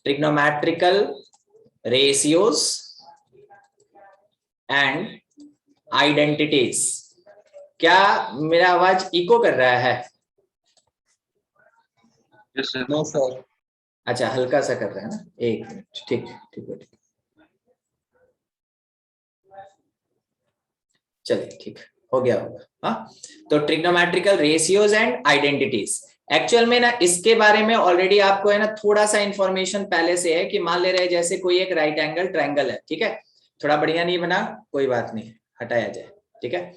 Trigonometrical ratios and identities. क्या मेरा आवाज इको कर रहा है? No sir. अच्छा, हल्का सा कर रहा है ना, एक मिनट। ठीक ठीक है, चलिए ठीक हो गया होगा। हाँ, तो trigonometrical ratios and identities, actual में ना इसके बारे में ऑलरेडी आपको है ना थोड़ा सा इंफॉर्मेशन पहले से है कि मान ले रहे जैसे कोई एक राइट एंगल ट्रायंगल है, ठीक है, थोड़ा बढ़िया नहीं बना, कोई बात नहीं, हटाया जाए, ठीक है।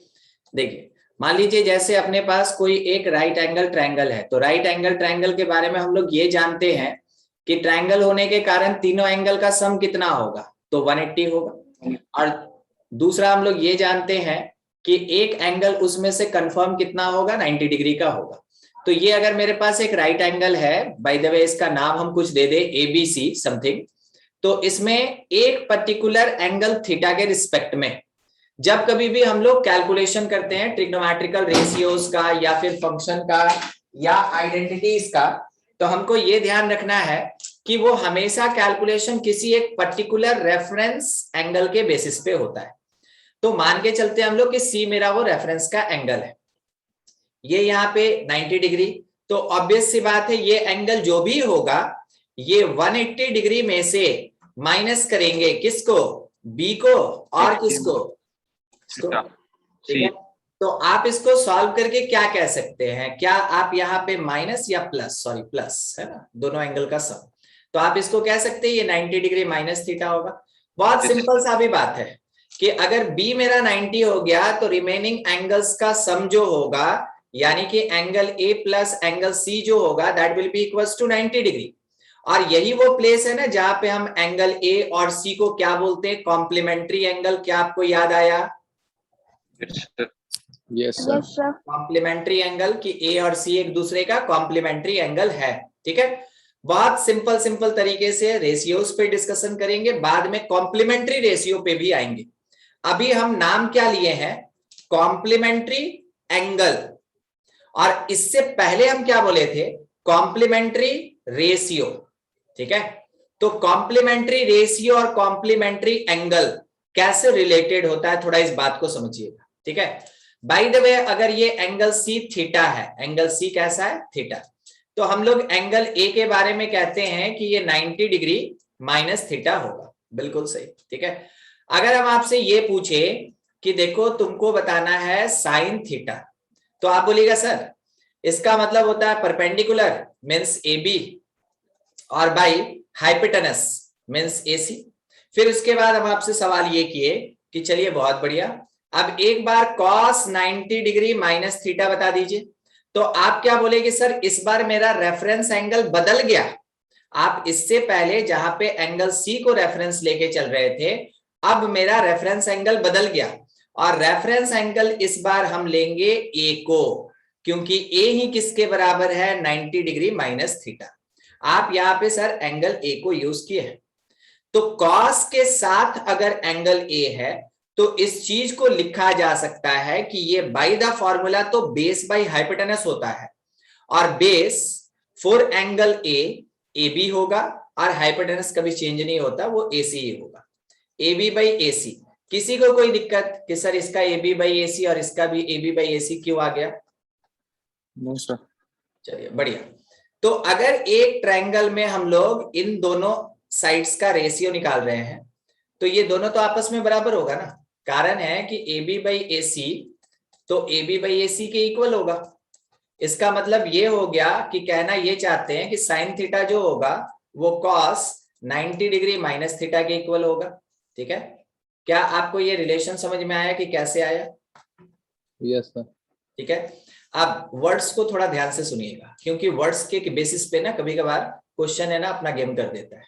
देखिए मान लीजिए जैसे अपने पास कोई एक राइट एंगल ट्रायंगल है, तो राइट एंगल ट्रायंगल के बारे में हम लोग ये जानते हैं कि ट्रायंगल होने के कारण तीनों एंगल का सम कितना होगा, तो 180 होगा। और दूसरा हम लोग ये जानते हैं कि एक एंगल उसमें से कंफर्म कितना होगा, 90 डिग्री का होगा। तो ये अगर मेरे पास एक राइट एंगल है, बाय द वे इसका नाम हम कुछ दे दे ABC समथिंग, तो इसमें एक पर्टिकुलर एंगल थीटा के रिस्पेक्ट में जब कभी भी हम लोग कैलकुलेशन करते हैं ट्रिग्नोमेट्रिकल रेशियोज का या फिर फंक्शन का या आइडेंटिटीज का, तो हमको ये ध्यान रखना है कि वो हमेशा कैलकुलेशन किसी एक पर्टिकुलर रेफरेंस एंगल के बेसिस पे होता है। तो मान के चलते हम लोग कि C मेरा वो रेफरेंस का एंगल है, ये यहाँ पे 90 डिग्री, तो ऑब्वियस सी बात है ये एंगल जो भी होगा ये 180 डिग्री में से माइनस करेंगे किसको, B को, और किसको, ठीक है। तो आप इसको सॉल्व करके क्या कह सकते हैं, क्या आप यहाँ पे माइनस या प्लस, सॉरी प्लस है ना, दोनों एंगल का सम, तो आप इसको कह सकते हैं ये 90 डिग्री माइनस थीटा होगा। बहुत सिंपल सा भी बात है कि अगर B मेरा 90 हो गया तो रिमेनिंग एंगल्स का सम जो होगा, यानी कि angle A plus angle C जो होगा that will be equals to 90 degree. और यही वो प्लेस है ना जहां पे हम एंगल A और C को क्या बोलते हैं, कॉम्प्लीमेंट्री एंगल। क्या आपको याद आया? Yes sir. कॉम्प्लीमेंट्री एंगल कि A और C एक दूसरे का कॉम्प्लीमेंट्री एंगल है, ठीक है। बहुत सिंपल तरीके से रेशियोज पे डिस्कशन करेंगे, बाद में कॉम्प्लीमेंट्री रेशियो पे भी आएंगे। अभी हम नाम क्या लिए हैं, कॉम्प्लीमेंट्री एंगल, और इससे पहले हम क्या बोले थे, कॉम्प्लीमेंट्री रेशियो, ठीक है। तो कॉम्प्लीमेंट्री रेशियो और कॉम्प्लीमेंट्री एंगल कैसे रिलेटेड होता है, थोड़ा इस बात को समझिएगा, ठीक है। बाय द वे अगर ये एंगल C थीटा है, एंगल C कैसा है, थीटा, तो हम लोग एंगल A के बारे में कहते हैं कि ये 90 डिग्री माइनस थीटा होगा, बिल्कुल सही, ठीक है। अगर हम आपसे ये पूछे कि देखो तुमको बताना है साइन थीटा, तो आप बोलिएगा सर इसका मतलब होता है परपेंडिकुलर मींस AB और बाई हाइपोटेनस मींस AC। फिर उसके बाद हम आपसे सवाल ये किए कि चलिए बहुत बढ़िया, अब एक बार cos 90 डिग्री माइनस थीटा बता दीजिए, तो आप क्या बोलेंगे, सर इस बार मेरा रेफरेंस एंगल बदल गया। आप इससे पहले जहां पे एंगल C को रेफरेंस लेके चल रहे थे, अब मेरा रेफरेंस एंगल बदल गया, और रेफरेंस एंगल इस बार हम लेंगे A को, क्योंकि A ही किसके बराबर है, 90 डिग्री माइनस थीटा। आप यहां पे सर एंगल A को यूज किए हैं, तो cos के साथ अगर एंगल A है तो इस चीज को लिखा जा सकता है कि ये बाय द फॉर्मूला तो बेस बाय हाइपोटेनस होता है, और base for angle A B होगा, और हाइपोटेनस कभी चेंज नहीं होता, वो AC ही होगा, AB बाई AC। किसी को कोई दिक्कत कि सर इसका AB बाई AC और इसका भी AB बाई AC क्यों आ गया? No sir. चलिए बढ़िया। तो अगर एक ट्रायंगल में हम लोग इन दोनों साइड्स का रेशियो निकाल रहे हैं, तो ये दोनों तो आपस में बराबर होगा ना, कारण है कि AB बाई AC तो AB बाई AC के इक्वल होगा। इसका मतलब ये हो गया कि कहना ये चाहते हैं कि साइन थीटा जो होगा वो cos 90 डिग्री माइनस थीटा के इक्वल होगा, ठीक है। क्या आपको ये रिलेशन समझ में आया कि कैसे आया? Yes sir. ठीक है। अब वर्ड्स को थोड़ा ध्यान से सुनिएगा, क्योंकि वर्ड्स के बेसिस पे ना कभी कभार क्वेश्चन है ना अपना गेम कर देता है।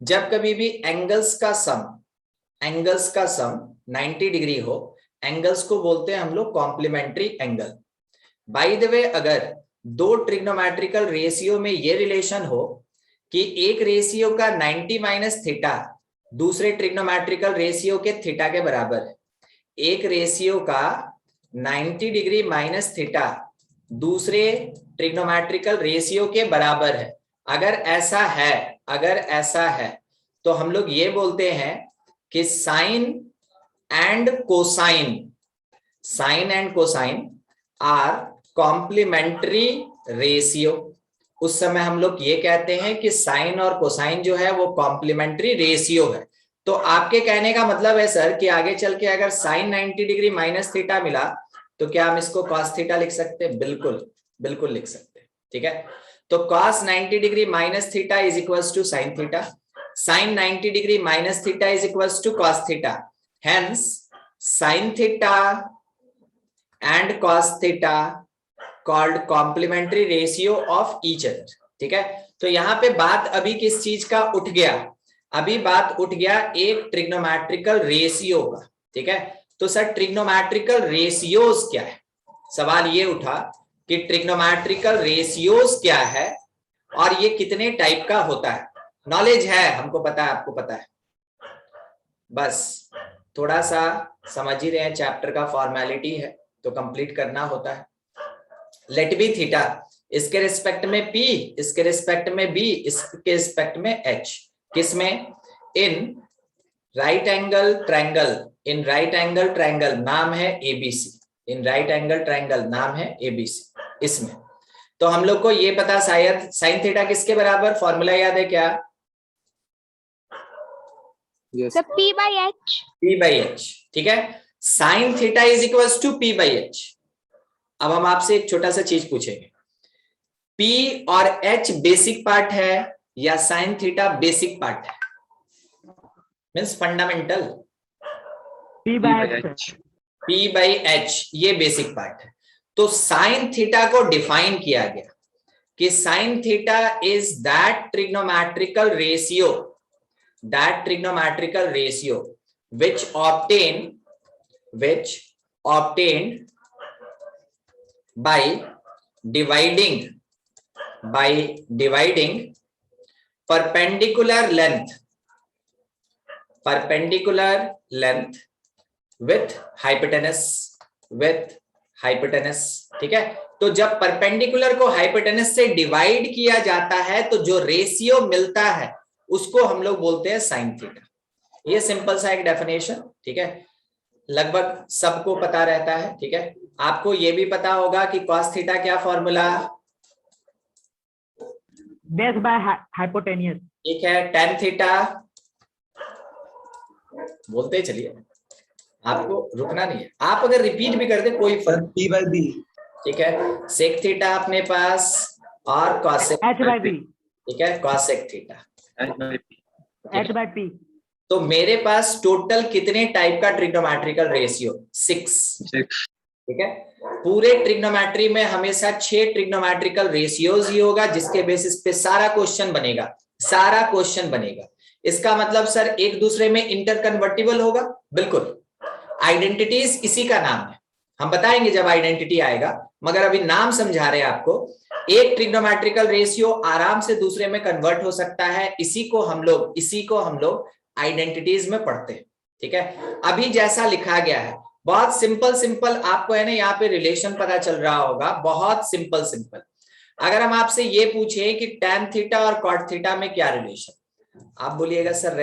जब कभी भी एंगल्स का सम 90 डिग्री हो, एंगल्स को बोलते हैं हम लोग complementary angle. By the way अगर दो ट्रिग्नोमेट्रिकल रेशियो में ये रिलेशन हो कि एक रेशियो का 90 माइनस थीटा दूसरे ट्रिग्नोमेट्रिकल रेशियो के थीटा के बराबर है, एक रेशियो का 90 डिग्री माइनस थीटा दूसरे ट्रिग्नोमेट्रिकल रेशियो के बराबर है, अगर ऐसा है तो हम लोग ये बोलते हैं कि sine and cosine are complementary ratio. उस समय हम लोग ये कहते हैं कि साइन और कोसाइन जो है वो कॉम्प्लीमेंट्री रेशियो है। तो आपके कहने का मतलब है सर कि आगे चल के अगर साइन 90 डिग्री माइनस थीटा मिला तो क्या हम इसको कॉस थीटा लिख सकते हैं? बिल्कुल लिख सकते हैं। ठीक है, तो cos 90 degree minus theta is equals to sine theta, sine 90 degree minus theta is equals to cos theta, hence sine theta and cos theta called complementary ratio of each other. ठीक है, तो यहाँ पे बात अभी किस चीज का उठ गया? अभी बात उठ गया एक ट्रिग्नोमेट्रिकल रेशियो का। ठीक है, तो सर ट्रिग्नोमेट्रिकल रेशियोज क्या है? सवाल ये उठा कि ट्रिग्नोमेट्रिकल रेशियोज क्या है और ये कितने टाइप का होता है। नॉलेज है, हमको पता है, आपको पता है, बस थोड़ा सा समझ ही रहे हैं, चैप्टर का फॉर्मेलिटी है तो कंप्लीट करना होता है। लेट बी थीटा, इसके रिस्पेक्ट में p, इसके रिस्पेक्ट में b, इसके रिस्पेक्ट में h, किसमें? इन राइट एंगल ट्रायंगल नाम है ABC, in right angle triangle नाम है एबीसी। इसमें तो हम लोग को ये पता शायद साइन थीटा किसके बराबर, फॉर्मूला याद है क्या? yes P by H। ठीक है, sine theta is equals to P by H। अब हम आपसे एक छोटा सा चीज पूछेंगे, P और H बेसिक पार्ट है या साइन थीटा बेसिक पार्ट है? Means fundamental. P by H ये बेसिक पार्ट है। तो साइन थीटा को डिफाइन किया गया कि sine theta is that trigonometrical ratio which obtained by dividing perpendicular length with hypotenuse। ठीक है, तो जब परपेंडिकुलर को हाइपोटेनस से डिवाइड किया जाता है तो जो रेशियो मिलता है उसको हम लोग बोलते हैं साइन थीटा। ये सिंपल सा एक डेफिनेशन। ठीक है, लगभग सबको पता रहता है। ठीक है, आपको ये भी पता होगा कि cos थीटा क्या फॉर्मूला? Base by hypotenuse. ठीक है, tan थीटा, बोलते चलिए, आपको रुकना नहीं है, आप अगर रिपीट भी कर दे कोई फर्क। P by B। ठीक है, sec थीटा अपने पास और cosec, H by B। ठीक है, cosec theta, H by P। तो मेरे पास टोटल कितने टाइप का ट्रिग्नोमेट्रिकल रेशियो? 6। ठीक है, पूरे ट्रिग्नोमेट्री में हमेशा 6 ट्रिग्नोमेट्रिकल रेशियोज ही होगा जिसके बेसिस पे सारा क्वेश्चन बनेगा। इसका मतलब सर एक दूसरे में इंटरकन्वर्टिबल होगा? बिल्कुल, आइडेंटिटीज इसी का नाम है, हम बताएंगे जब आइडेंटिटी आएगा, मगर अभी नाम समझा रहे हैं आपको। एक ट्रिग्नोमेट्रिकल रेशियो आराम से दूसरे में कन्वर्ट हो सकता है, इसी को हम लोग आइडेंटिटीज में पढ़ते हैं। ठीक है, अभी जैसा लिखा गया है बहुत सिंपल आपको है ना, यहाँ पे रिलेशन पता चल रहा होगा, बहुत सिंपल। अगर हम आपसे ये पूछे कि tan थीटा और cot थीटा में क्या रिलेशन, आप बोलिएगा सर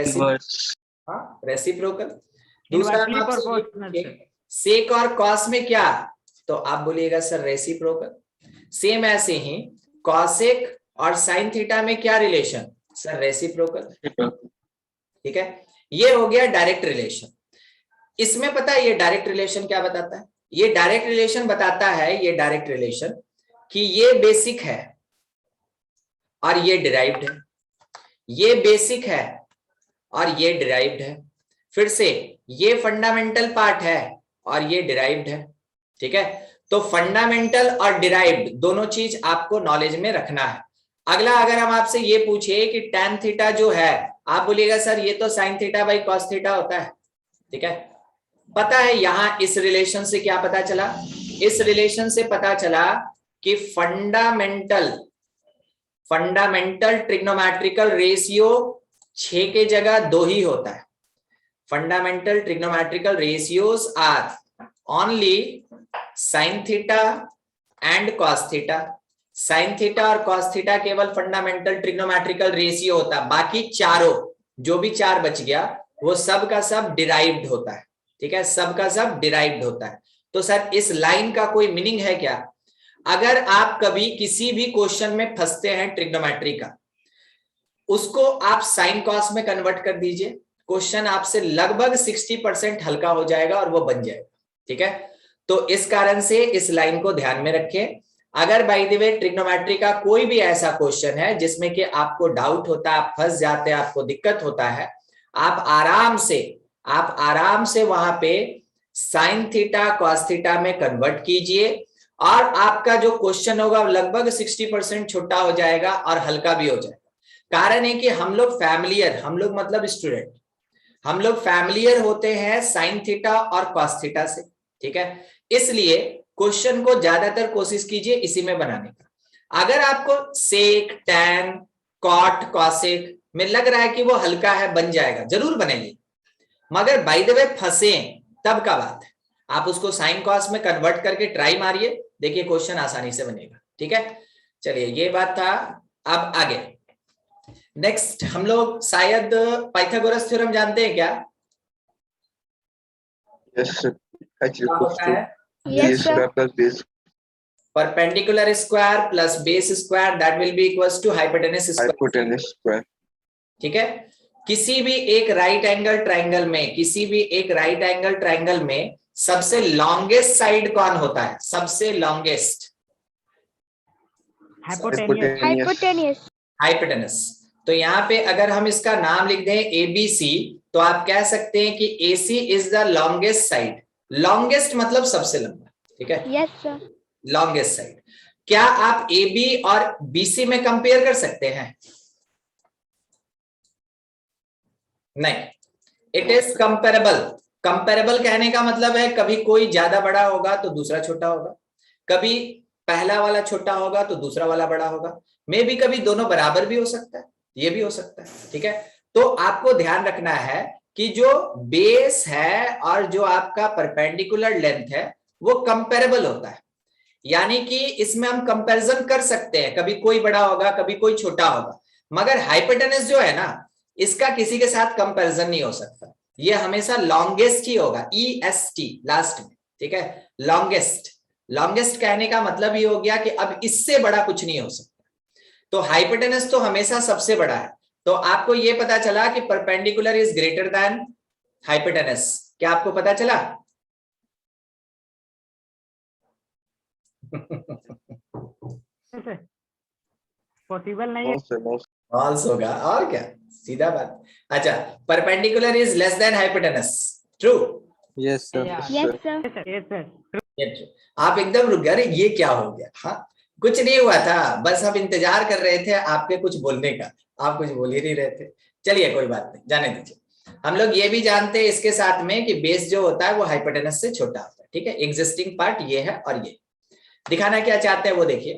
रेसिप्रोकल। दूसरा हम आपसे सेक और कॉस में क्या, तो आप बोलिएगा सर रेसिप्रोकल। सेम ऐसे ही कॉसेक और साइन थीटा में क्या रिलेशन, सर रेसिप्रोकल। ठीक है, ये हो गया डायरेक्ट रिलेशन। इसमें पता है ये डायरेक्ट रिलेशन क्या बताता है? ये डायरेक्ट रिलेशन बताता है कि ये बेसिक है और ये डिराइव्ड है, ये बेसिक है और ये डिराइव्ड है, फिर से ये फंडामेंटल पार्ट है और ये डिराइव्ड है। ठीक है, तो फंडामेंटल और डिराइव्ड दोनों चीज आपको नॉलेज में रखना है। अगला अगर हम आपसे ये पूछे कि tan थीटा जो है, आप बोलिएगा सर ये तो sin theta by cos theta होता है। ठीक है, पता है यहां इस रिलेशन से क्या पता चला? इस रिलेशन से पता चला कि फंडामेंटल ट्रिग्नोमेट्रिकल रेशियो 6 के जगह 2 ही होता है। Fundamental trigonometrical ratios are only sin theta and cos theta. Sine theta और कॉस थीटा केवल फंडामेंटल ट्रिग्नोमेट्रिकल रेशियो होता है, बाकी चारों जो भी चार बच गया वो सब का सब डिराइव्ड होता है। ठीक है, सब का सब डिराइव्ड होता है। तो सर इस लाइन का कोई मीनिंग है क्या? अगर आप कभी किसी भी क्वेश्चन में फंसते हैं ट्रिग्नोमेट्री का, उसको आप साइन कॉस में कन्वर्ट कर दीजिए, क्वेश्चन आपसे लगभग 60% हल्का हो जाएगा और वो बन जाएगा। ठीक है, तो इस कारण से इस लाइन को ध्यान में रखें। अगर बाय द वे ट्रिग्नोमेट्री का कोई भी ऐसा क्वेश्चन है जिसमें कि आपको डाउट होता है, आप फंस जाते हैं, आपको दिक्कत होता है, आप आराम से वहां पे साइन थीटा कॉस थीटा में कन्वर्ट कीजिए और आपका जो क्वेश्चन होगा लगभग 60% छोटा हो जाएगा और हल्का भी हो जाएगा। कारण है कि हम लोग मतलब स्टूडेंट, हम लोग फैमिलियर होते हैं साइन थीटा और कॉस थीटा से। ठीक है, इसलिए क्वेश्चन को ज्यादातर कोशिश कीजिए इसी में बनाने का। अगर आपको सेक, टैन, कॉट, कॉसेक में लग रहा है कि वो हल्का है, बन जाएगा, जरूर बनेगी, मगर बाय द वे फंसे तब का बात है। आप उसको साइन कॉस में कन्वर्ट करके ट्राई मारिए, देखिए क्वेश्चन आसानी से बनेगा। ठीक है, चलिए ये बात था। अब आगे नेक्स्ट हम लोग शायद पाइथागोरस थ्योरम जानते हैं क्या? Yes, sir. H equals to Yes, sir. square plus base. Perpendicular square plus base square that will be equals to hypotenuse square. Hypotenuse square. ठीक है, किसी भी एक राइट एंगल ट्राइंगल में सबसे लॉन्गेस्ट साइड कौन होता है? सबसे लॉन्गेस्ट Hypotenuse. हाइपोटेनस। तो यहाँ पे अगर हम इसका नाम लिख दें ABC, तो आप कह सकते हैं कि AC is the longest side. Longest मतलब सबसे लंबा। ठीक है, Yes, sir. Longest side. क्या आप AB और BC में कंपेयर कर सकते हैं? नहीं, इट इज कंपेरेबल। कंपेरेबल कहने का मतलब है कभी कोई ज्यादा बड़ा होगा तो दूसरा छोटा होगा, कभी पहला वाला छोटा होगा तो दूसरा वाला बड़ा होगा, मे भी कभी दोनों बराबर भी हो सकता है, ये भी हो सकता है। ठीक है, तो आपको ध्यान रखना है कि जो बेस है और जो आपका परपेंडिकुलर लेंथ है वो कंपेरेबल होता है, यानी कि इसमें हम कंपैरिजन कर सकते हैं, कभी कोई बड़ा होगा कभी कोई छोटा होगा। मगर हाइपोटेनस जो है ना, इसका किसी के साथ कंपैरिजन नहीं हो सकता, ये हमेशा लॉन्गेस्ट ही होगा, EST लास्ट में। ठीक है, लॉन्गेस्ट कहने का मतलब ये हो गया कि अब इससे बड़ा कुछ नहीं हो सकता। तो हाइपोटेनस तो हमेशा सबसे बड़ा है। तो आपको ये पता चला कि perpendicular is greater than hypotenuse. क्या आपको पता चला? पॉसिबल नहीं है। फॉल्स होगा और क्या, सीधा बात। अच्छा, perpendicular is less than hypotenuse, true? Yes, sir. Yes, sir. Yes, sir. आप एकदम रुक गए, अरे ये क्या हो गया? हाँ, कुछ नहीं हुआ था, बस हम इंतजार कर रहे थे आपके कुछ बोलने का, आप कुछ बोल ही नहीं रहे थे। चलिए कोई बात नहीं, जाने दीजिए। हम लोग ये भी जानते हैं इसके साथ में कि बेस जो होता है वो हाइपोटेनस से छोटा होता है। ठीक है, एग्जिस्टिंग पार्ट ये है और ये दिखाना क्या चाहते हैं वो देखिए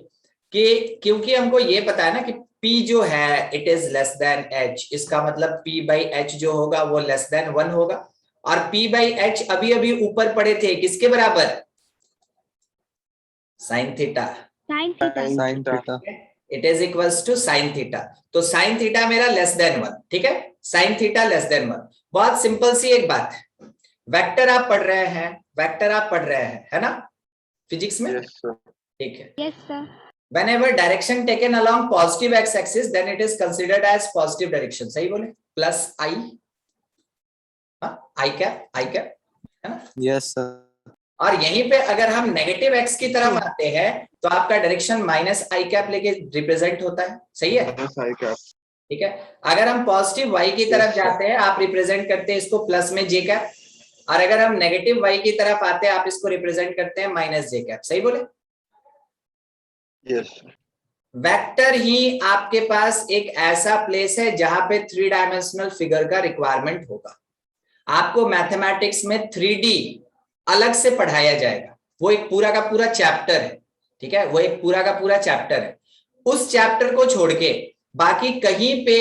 कि क्योंकि हमको ये पता है ना कि P जो है it is less than H, इसका मतलब P/H जो होगा वो लेस देन 1 होगा, और P/H अभी अभी ऊपर पड़े थे किसके बराबर? Sine theta. Sin theta. Sin theta. It is equals to sine theta. तो साइन थीटा मेरा लेस देन 1। ठीक है, साइन थीटा लेस देन 1। बहुत सिंपल सी एक बात है, वेक्टर आप पढ़ रहे हैं, है ना, फिजिक्स में? Yes, sir. ठीक है, Yes, sir. whenever direction taken along positive x-axis then it is considered as positive direction। सही बोले? प्लस I, I कैप, है ना? Yes, sir. और यहीं पे अगर हम नेगेटिव x की तरफ आते हैं तो आपका डायरेक्शन माइनस I कैप लेके रिप्रेजेंट होता है। सही है? Minus I cap. ठीक है, अगर हम पॉजिटिव y की तरफ Yes, sir. जाते हैं आप रिप्रेजेंट करते हैं इसको प्लस में j कैप, और अगर हम नेगेटिव y की तरफ आते हैं आप इसको रिप्रेजेंट करते हैं माइनस j कैप। सही बोले? Yes, sir. वेक्टर ही आपके पास एक ऐसा प्लेस है जहां पे 3 डायमेंशनल फिगर का रिक्वायरमेंट होगा। आपको मैथमेटिक्स में 3D अलग से पढ़ाया जाएगा, वो एक पूरा का पूरा चैप्टर है। ठीक है, वो एक पूरा का पूरा चैप्टर है। उस चैप्टर को छोड़ के बाकी कहीं पे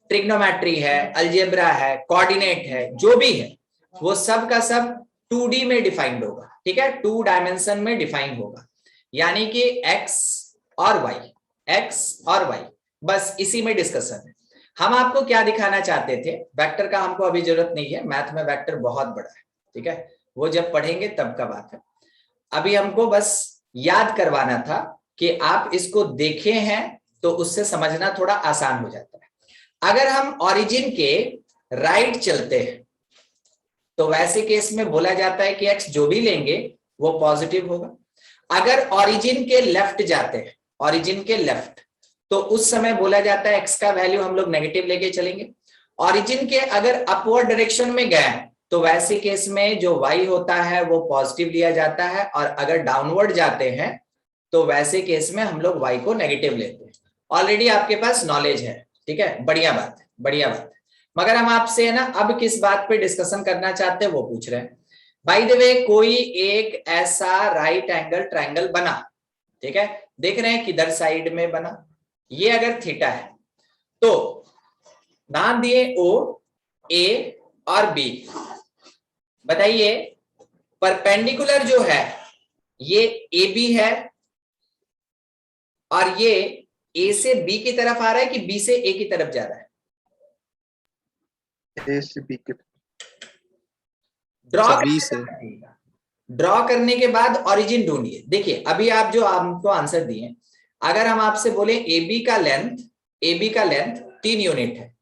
ट्रिग्नोमेट्री है, अलजेब्रा है, कोऑर्डिनेट है, जो भी है वो सब का सब 2D में डिफाइंड होगा। ठीक है, 2 डायमेंशन में डिफाइंड होगा, यानी कि x और वाई, एक्स और वाई, बस इसी में डिस्कशन है। हम आपको क्या दिखाना चाहते थे, वेक्टर का हमको अभी जरूरत नहीं है, मैथ में वेक्टर बहुत बड़ा है, ठीक है, वो जब पढ़ेंगे तब का बात है। अभी हमको बस याद करवाना था कि आप इसको देखे हैं तो उससे समझना थोड़ा आसान हो जाता है। अगर हम ओरिजिन के राइट चलते हैं तो वैसे केस में बोला जाता है कि एक्स जो भी लेंगे वो पॉजिटिव होगा। अगर ओरिजिन के लेफ्ट जाते हैं, ओरिजिन के लेफ्ट, तो उस समय बोला जाता है एक्स का वैल्यू हम लोग नेगेटिव लेके चलेंगे। ओरिजिन के अगर अपवर्ड डायरेक्शन में गए तो वैसे केस में जो y होता है वो पॉजिटिव लिया जाता है, और अगर डाउनवर्ड जाते हैं तो वैसे केस में हम लोग y को नेगेटिव लेते हैं। ऑलरेडी आपके पास नॉलेज है, ठीक है, बढ़िया बात है, बढ़िया बात है। मगर हम आपसे है ना अब किस बात पे डिस्कशन करना चाहते हैं वो पूछ रहे हैं। बाय द वे, कोई एक ऐसा राइट एंगल ट्रायंगल बना, ठीक है, देख रहे हैं किधर साइड में बना, ये अगर थीटा है तो नाम दिए ओ, ए और बी। बताइए परपेंडिकुलर जो है ये ए बी है, और ये ए से बी की तरफ आ रहा है कि बी से ए की तरफ जा रहा है? A से B के ड्रॉ करने के बाद ओरिजिन ढूंढिए। देखिए अभी आप जो हमको आंसर दिए, अगर हम आपसे बोले ए बी का लेंथ 3 यूनिट है,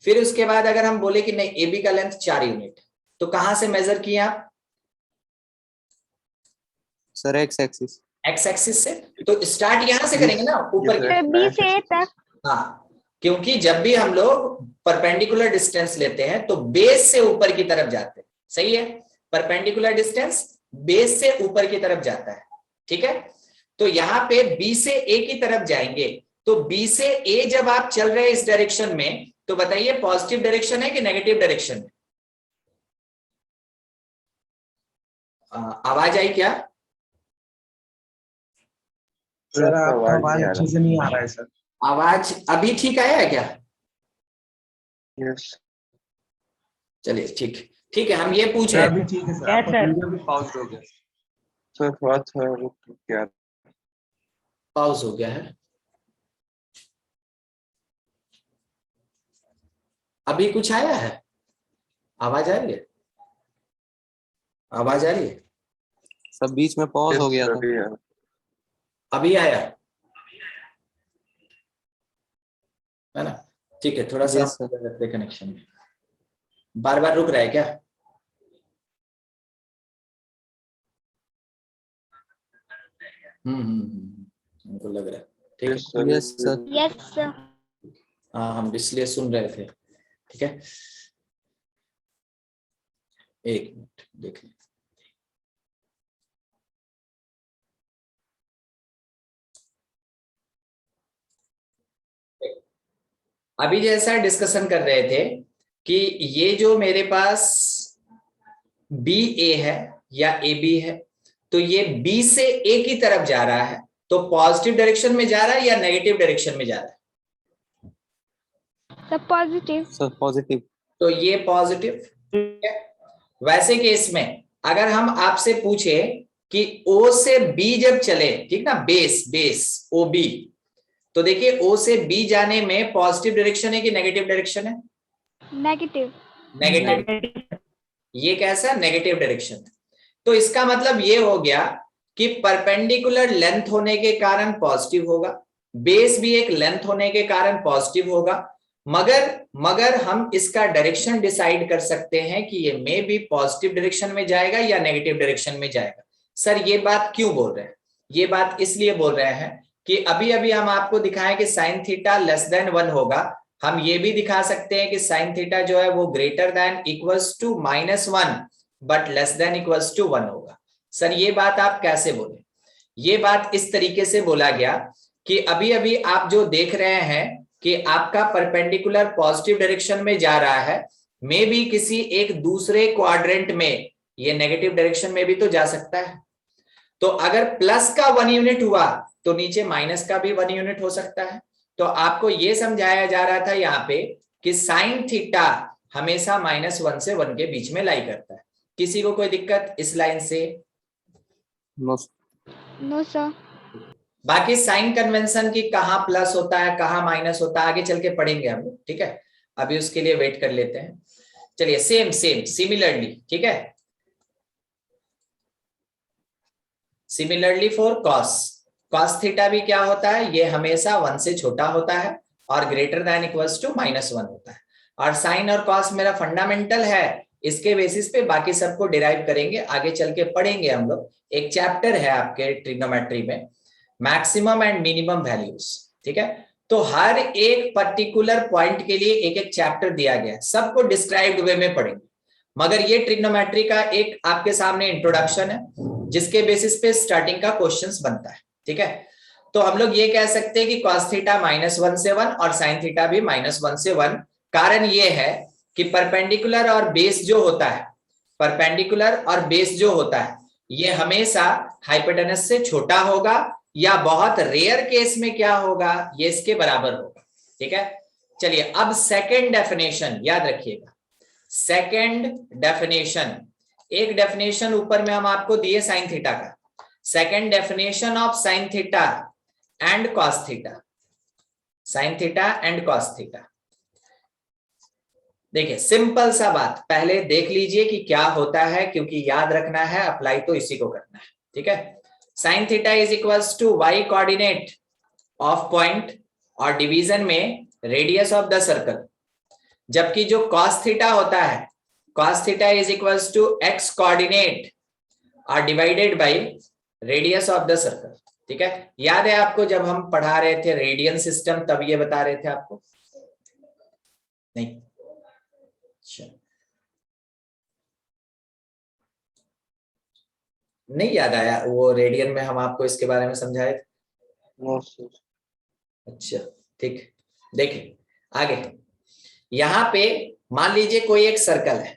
फिर उसके बाद अगर हम बोले कि नहीं ए बी का लेंथ 4 यूनिट है, तो कहां से मेजर किए आप? सर एक्स एक्सिस से। तो स्टार्ट यहां से करेंगे ना, ऊपर की। बी से ए तक। हाँ, क्योंकि जब भी हम लोग परपेंडिकुलर डिस्टेंस लेते हैं तो बेस से ऊपर की तरफ जाते हैं, सही है, परपेंडिकुलर डिस्टेंस बेस से ऊपर की तरफ जाता है, ठीक है। तो यहाँ पे बी से ए की तरफ जाएंगे, तो बी से ए जब आप चल रहे हैं इस डायरेक्शन में, तो बताइए पॉजिटिव डायरेक्शन है कि नेगेटिव डायरेक्शन है? आवाज आई क्या? सर आपका आवाज अच्छे से नहीं आ रहा है सर। आवाज अभी ठीक आया है क्या? यस चलिए ठीक है, हम ये पूछ रहे अभी हैं। ठीक है सर, Yes, आपका sir. वीडियो भी पॉज हो गया। सर थोड़ा सा रुक क्या पॉज हो गया है, अभी कुछ आया है? आवाज आ रही है? आवाज आ रही है? सब बीच में पॉज हो गया था। अभी आया है ना? ठीक है, थोड़ा सा Yes, sir. रखते कनेक्शन में, बार बार रुक रहा है क्या? हमको लग रहा है, ठीक है। Yes sir. Yes sir. हाँ, हम इसलिए सुन रहे थे, ठीक है, एक मिनट देख लें। अभी जैसा डिस्कशन कर रहे थे कि ये जो मेरे पास बी ए है या ए बी है, तो ये बी से ए की तरफ जा रहा है, तो पॉजिटिव डायरेक्शन में जा रहा है या नेगेटिव डायरेक्शन में जा रहा है? Sir positive. Sir positive. तो ये पॉजिटिव है। वैसे केस में अगर हम आपसे पूछे कि ओ से बी जब चले, ठीक ना, बेस ओ बी, तो देखिए ओ से बी जाने में पॉजिटिव डायरेक्शन है कि नेगेटिव डायरेक्शन है? नेगेटिव। नेगेटिव। ये कैसा नेगेटिव डायरेक्शन है? तो इसका मतलब ये हो गया कि परपेंडिकुलर लेंथ होने के कारण पॉजिटिव होगा, बेस भी एक लेंथ होने के कारण पॉजिटिव होगा, मगर हम इसका डायरेक्शन डिसाइड कर सकते हैं कि ये मे भी पॉजिटिव डायरेक्शन में जाएगा या नेगेटिव डायरेक्शन में जाएगा। सर ये बात क्यों बोल रहे हैं? ये बात इसलिए बोल रहे हैं कि अभी हम आपको दिखाएं कि साइन थीटा लेस देन 1 होगा। हम ये भी दिखा सकते हैं कि साइन थीटा जो है वो greater than equals to -1 but less than equals to 1 होगा। सर ये बात आप कैसे बोले? ये बात इस तरीके से बोला गया कि अभी आप जो देख रहे हैं कि आपका परपेंडिकुलर पॉजिटिव डायरेक्शन में जा रहा है, मे भी किसी एक दूसरे क्वाड्रेंट में ये नेगेटिव डायरेक्शन में भी तो जा सकता है। तो अगर प्लस का 1 यूनिट हुआ तो नीचे माइनस का भी 1 यूनिट हो सकता है। तो आपको ये समझाया जा रहा था यहाँ पे कि साइन थीटा हमेशा -1 से 1 के बीच में लाई करता है। किसी को कोई दिक्कत इस लाइन से? No no sir. बाकी साइन कन्वेंशन की कहाँ प्लस होता है कहाँ माइनस होता है आगे चल के पढ़ेंगे हम लोग, ठीक है। अभी उसके लिए वेट कर लेते हैं। चलिए सेम सिमिलरली, ठीक है। सिमिलरली फॉर कॉस थीटा भी क्या होता है, ये हमेशा 1 से छोटा होता है और ग्रेटर देन इक्वल्स टू -1 होता है। और साइन और कॉस मेरा फंडामेंटल है, इसके बेसिस पे बाकी सबको डिराइव करेंगे, आगे चल के पढ़ेंगे हम लोग। एक चैप्टर है आपके ट्रिग्नोमेट्री में, मैक्सिमम एंड मिनिमम वैल्यूज, ठीक है। तो हर एक पर्टिकुलर पॉइंट के लिए एक एक चैप्टर दिया गया है, सबको डिस्क्राइब्ड वे में पढ़ेंगे। मगर ये ट्रिग्नोमेट्री का एक आपके सामने इंट्रोडक्शन है, जिसके बेसिस पे स्टार्टिंग का क्वेश्चंस बनता है, ठीक है। तो हम लोग ये कह सकते हैं कि cos थीटा -1 से 1 और sin थीटा भी -1 से 1। कारण ये है कि परपेंडिकुलर और बेस जो होता है, परपेंडिकुलर और बेस जो होता है, ये हमेशा हाइपोटेनस से छोटा होगा या बहुत रेयर केस में क्या होगा, ये इसके बराबर होगा, ठीक है। चलिए अब सेकेंड डेफिनेशन याद रखिएगा। सेकेंड डेफिनेशन, एक डेफिनेशन ऊपर में हम आपको दिए साइन थीटा का, second definition of sine theta and cos theta, sine theta and cos theta. देखिए सिंपल सा बात, पहले देख लीजिए कि क्या होता है, क्योंकि याद रखना है, अप्लाई तो इसी को करना है, ठीक है। Sine theta is equals to y coordinate of point और डिवीजन में रेडियस ऑफ द सर्कल, जबकि जो cos थीटा होता है, cos theta is equals to x coordinate और divided by radius of the circle, ठीक है। याद है आपको जब हम पढ़ा रहे थे रेडियन सिस्टम, तब ये बता रहे थे आपको, नहीं? नहीं याद आया? वो रेडियन में हम आपको इसके बारे में समझाए थे। अच्छा ठीक, देखिए आगे यहां पे मान लीजिए कोई एक सर्कल है,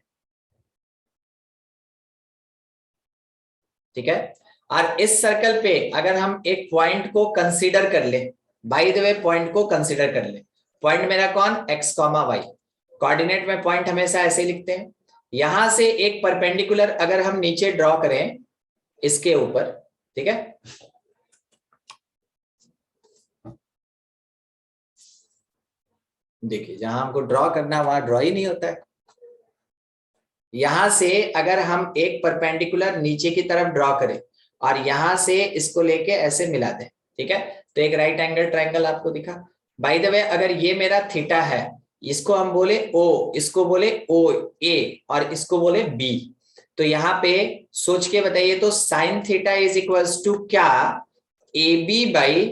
ठीक है। और इस सर्कल पे अगर हम एक पॉइंट को कंसीडर कर ले, बाय द वे पॉइंट को कंसीडर कर ले, पॉइंट मेरा कौन, x, y, कोऑर्डिनेट में पॉइंट हमेशा ऐसे लिखते हैं। यहां से एक परपेंडिकुलर अगर हम नीचे ड्रॉ करें इसके ऊपर, ठीक है, देखिए जहां हमको ड्रॉ करना वहां ड्रॉ ही नहीं होता है। यहां से अगर हम एक परपेंडिकुलर नीचे की तरफ ड्रॉ करें और यहां से इसको लेके ऐसे मिला दें, ठीक है, तो एक राइट एंगल ट्रायंगल आपको दिखा। बाय द वे अगर ये मेरा थीटा है, इसको हम बोले O, इसको बोले OA और इसको बोले B, तो यहाँ पे सोच के बताइए तो sine theta is equals to क्या AB बाई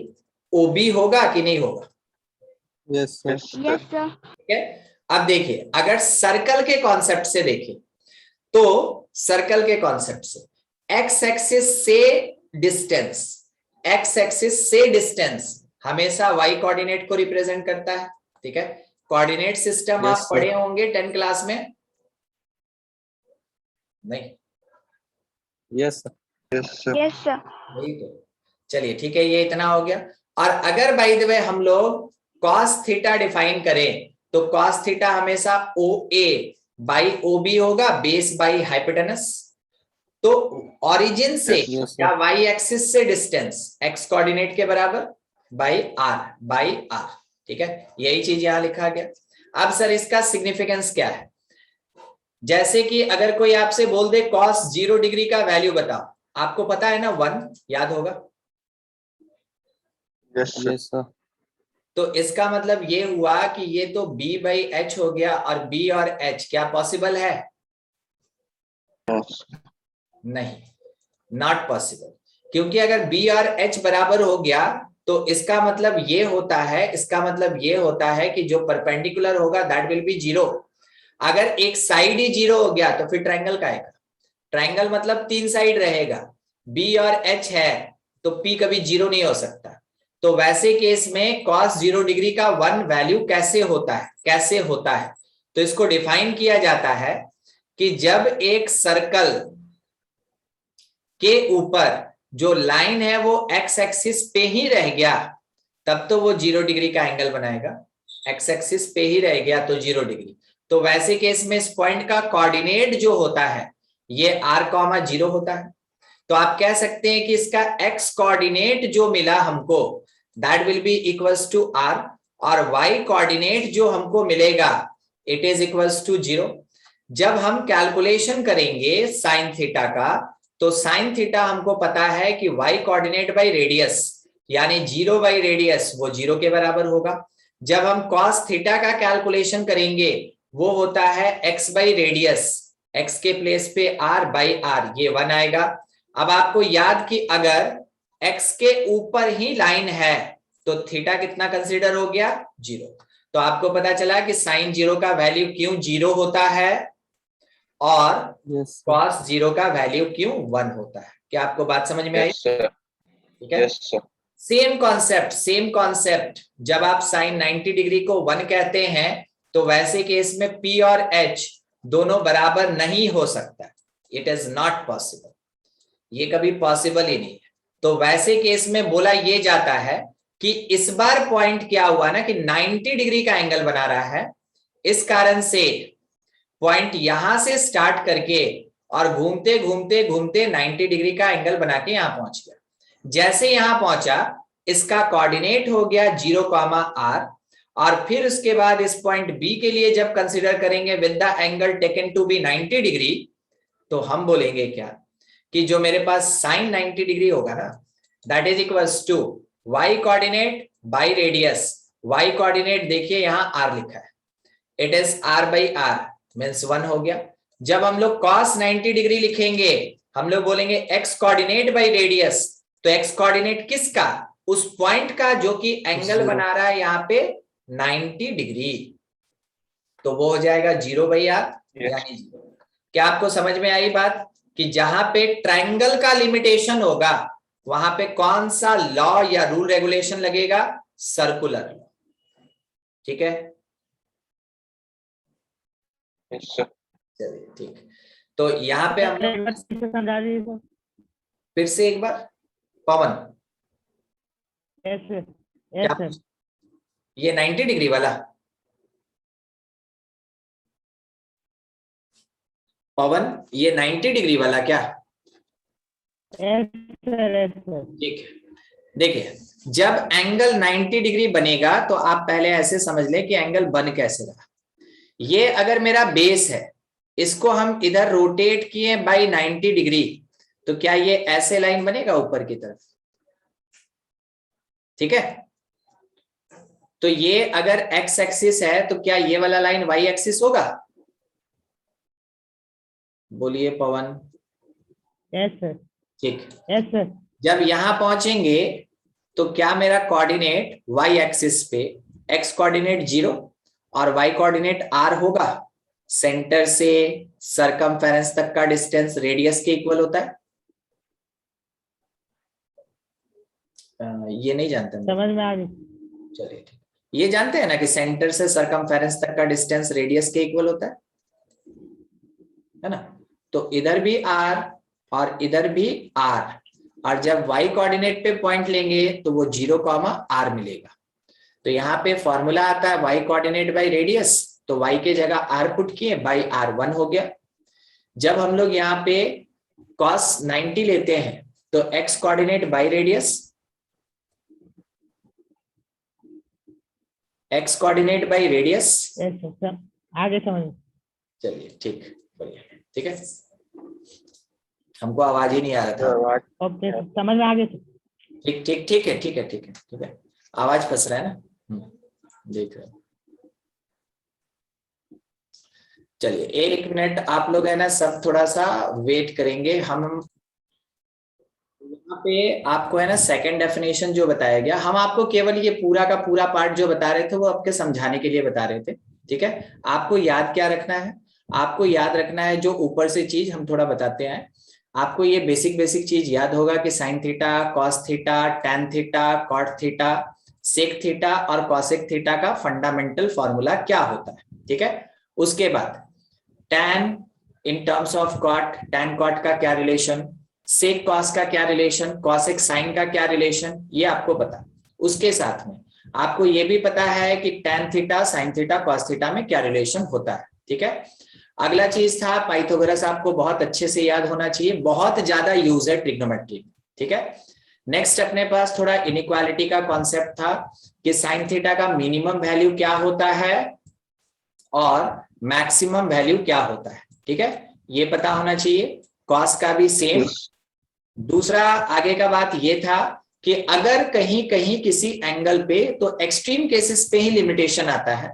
OB होगा कि नहीं होगा? Yes sir. Yes sir. ठीक है। अब देखिए अगर सर्कल के कॉन्सेप्ट से देखें तो सर्कल के कॉन्सेप्ट से एक्स एक्सिस से डिस्टेंस, एक्स एक्सिस से डिस्टेंस हमेशा y कोऑर्डिनेट को रिप्रेजेंट करता है, ठीक है। कोऑर्डिनेट सिस्टम आप पढ़े होंगे 10 क्लास में, नहीं? Yes sir. Yes sir. वही तो, चलिए ठीक है, ये इतना हो गया। और अगर बाय द वे हम लोग cos थीटा डिफाइन करें तो cos थीटा हमेशा OA बाई OB होगा, बेस बाई हाइपोटेनस। तो ओरिजिन से या y एक्सिस से डिस्टेंस x कोऑर्डिनेट के बराबर बाई r, ठीक है, यही चीज यहां लिखा गया। अब सर इसका सिग्निफिकेंस क्या है? जैसे कि अगर कोई आपसे बोल दे cos 0 डिग्री का वैल्यू बताओ, आपको पता है ना 1, याद होगा? Yes sir. तो इसका मतलब ये हुआ कि ये तो b बाई h हो गया, और b और h क्या पॉसिबल है? नहीं, नॉट पॉसिबल, क्योंकि अगर b और h बराबर हो गया तो इसका मतलब ये होता है, इसका मतलब ये होता है कि जो परपेंडिकुलर होगा दैट विल बी 0। अगर एक साइड ही 0 हो गया तो फिर ट्रायंगल का आएगा? ट्रायंगल मतलब 3 साइड रहेगा, b और h है तो p कभी 0 नहीं हो सकता। तो वैसे केस में cos 0 डिग्री का 1 वैल्यू कैसे होता है, कैसे होता है? तो इसको डिफाइन किया जाता है कि जब एक सर्कल के ऊपर जो लाइन है वो x एक्सिस पे ही रह गया तब तो वो 0 डिग्री का एंगल बनाएगा, x एक्सिस पे ही रह गया तो 0 डिग्री। तो वैसे केस में इस पॉइंट का कोऑर्डिनेट जो होता है ये r, 0 होता है। तो आप कह सकते हैं कि इसका x कोऑर्डिनेट जो मिला हमको that will be equals to r, और y कोऑर्डिनेट जो हमको मिलेगा इट इज इक्वल्स टू 0। जब हम कैलकुलेशन करेंगे साइन थीटा का, तो साइन थीटा हमको पता है कि y कोऑर्डिनेट बाय रेडियस यानी 0 बाय रेडियस वो 0 के बराबर होगा। जब हम cos थीटा का कैलकुलेशन करेंगे वो होता है x बाय रेडियस, x के प्लेस पे r बाय r, ये 1 आएगा। अब आपको याद कि अगर x के ऊपर ही लाइन है तो थीटा कितना कंसीडर हो गया 0। तो आपको पता चला कि साइन 0 का वैल्यू क्यों 0 होता है और Yes. cos 0 का वैल्यू क्यों 1 होता है। क्या आपको बात समझ में आई? Yes, sir. ठीक है, Yes, sir. सेम कॉन्सेप्ट जब आप साइन 90 डिग्री को 1 कहते हैं तो वैसे केस में P और H दोनों बराबर नहीं हो सकता, इट इज नॉट पॉसिबल, ये कभी पॉसिबल ही नहीं है। तो वैसे केस में बोला ये जाता है कि इस बार पॉइंट क्या हुआ ना कि 90 डिग्री का एंगल बना रहा है, इस कारण से पॉइंट यहां से स्टार्ट करके और घूमते घूमते घूमते 90 डिग्री का एंगल बना के यहां पहुंच गया। जैसे यहां पहुंचा इसका कोऑर्डिनेट हो गया 0, r, और फिर उसके बाद इस पॉइंट B के लिए जब कंसीडर करेंगे with the angle taken to be 90 degree, तो हम बोलेंगे क्या कि जो मेरे पास साइन 90 डिग्री होगा ना that is equals to y coordinate by radius. y coordinate देखिए यहां r लिखा है, it is r by r means 1 हो गया। जब हम लोग cos 90 डिग्री लिखेंगे हम लोग बोलेंगे x कोऑर्डिनेट बाय रेडियस, तो x कोऑर्डिनेट किसका? उस पॉइंट का जो कि एंगल बना रहा है यहाँ पे 90 डिग्री, तो वो हो जाएगा 0 बाय r यानी 0। क्या आपको समझ में आई बात कि जहां पे ट्रायंगल का लिमिटेशन होगा वहां पे कौन सा लॉ या रूल रेगुलेशन लगेगा? Circular law. ठीक है, Yes, sir. चलिए ठीक। तो यहाँ पे हम लोग समझा दीजिए। फिर से एक बार पवन, यस सर, क्या यस सर, ये 90 डिग्री वाला पवन, ये 90 डिग्री वाला क्या? Yes sir, yes sir. ठीक है, देखिए जब एंगल 90 डिग्री बनेगा तो आप पहले ऐसे समझ लें कि एंगल बन कैसे रहा। ये अगर मेरा बेस है, इसको हम इधर रोटेट किए बाय 90 डिग्री, तो क्या ये ऐसे लाइन बनेगा ऊपर की तरफ? ठीक है, तो ये अगर एक्स एक्सिस है तो क्या ये वाला लाइन वाई एक्सिस होगा? बोलिए पवन। यस सर, ठीक, यस सर। जब यहां पहुंचेंगे तो क्या मेरा कोऑर्डिनेट वाई एक्सिस पे एक्स कोऑर्डिनेट 0 और वाई कोऑर्डिनेट r होगा? सेंटर से सरकमफेरेंस तक का डिस्टेंस रेडियस के इक्वल होता है। ये नहीं जानते हम। समझ में आ गई। चलिए ठीक, ये जानते हैं ना कि सेंटर से सरकमफेरेंस तक का डिस्टेंस रेडियस के इक्वल होता है ना? तो इधर भी r और इधर भी r, और जब y कोऑर्डिनेट पे पॉइंट लेंगे तो वो 0, r मिलेगा। तो यहाँ पे फॉर्मूला आता है y कोऑर्डिनेट बाय रेडियस, तो y के जगह r पुट किए बाय r 1 हो गया। जब हम लोग यहाँ पे cos 90 लेते हैं तो x coordinate by radius, x coordinate by radius. Yes sir, आगे समझ। चलिए ठीक, बढ़िया, ठीक है। हमको आवाज ही नहीं आ रहा था। आवाज ओके, समझ में आ गई। ठीक ठीक ठीक है, ठीक है, ठीक है, ठीक है। आवाज फंस रहा है ना, देख रहे हैं। चलिए 1 मिनट आप लोग है ना सब थोड़ा सा वेट करेंगे। हम यहाँ पे आपको है ना सेकंड डेफिनेशन जो बताया गया, हम आपको केवल ये पूरा का पूरा पार्ट जो बता रहे थे वो आपके समझाने के लिए बता रहे थे। ठीक है, आपको याद क्या रखना है? आपको याद रखना है जो ऊपर से चीज हम थोड़ा बताते हैं, आपको ये बेसिक चीज याद होगा कि sine theta, cos theta, tan theta, cot theta, sec theta और कॉसेक थीटा का फंडामेंटल फॉर्मूला क्या होता है। ठीक है, उसके बाद tan in terms of cot, tan cot का क्या रिलेशन, सेक कॉस का क्या रिलेशन, कॉसेक साइन का क्या रिलेशन, ये आपको पता। उसके साथ में आपको ये भी पता है कि tan theta, sine theta, cos theta में क्या रिलेशन होता है। ठीक है, अगला चीज था पाइथागोरस, आपको बहुत अच्छे से याद होना चाहिए, बहुत ज्यादा यूज है ट्रिग्नोमेट्री, ठीक है। नेक्स्ट अपने पास थोड़ा इनइक्वालिटी का कॉन्सेप्ट था कि साइन थीटा का मिनिमम वैल्यू क्या होता है और मैक्सिमम वैल्यू क्या होता है, ठीक है, ये पता होना चाहिए। कॉस का भी सेम। दूसरा आगे का बात ये था कि अगर कहीं कहीं किसी एंगल पे, तो एक्सट्रीम केसेस पे ही लिमिटेशन आता है।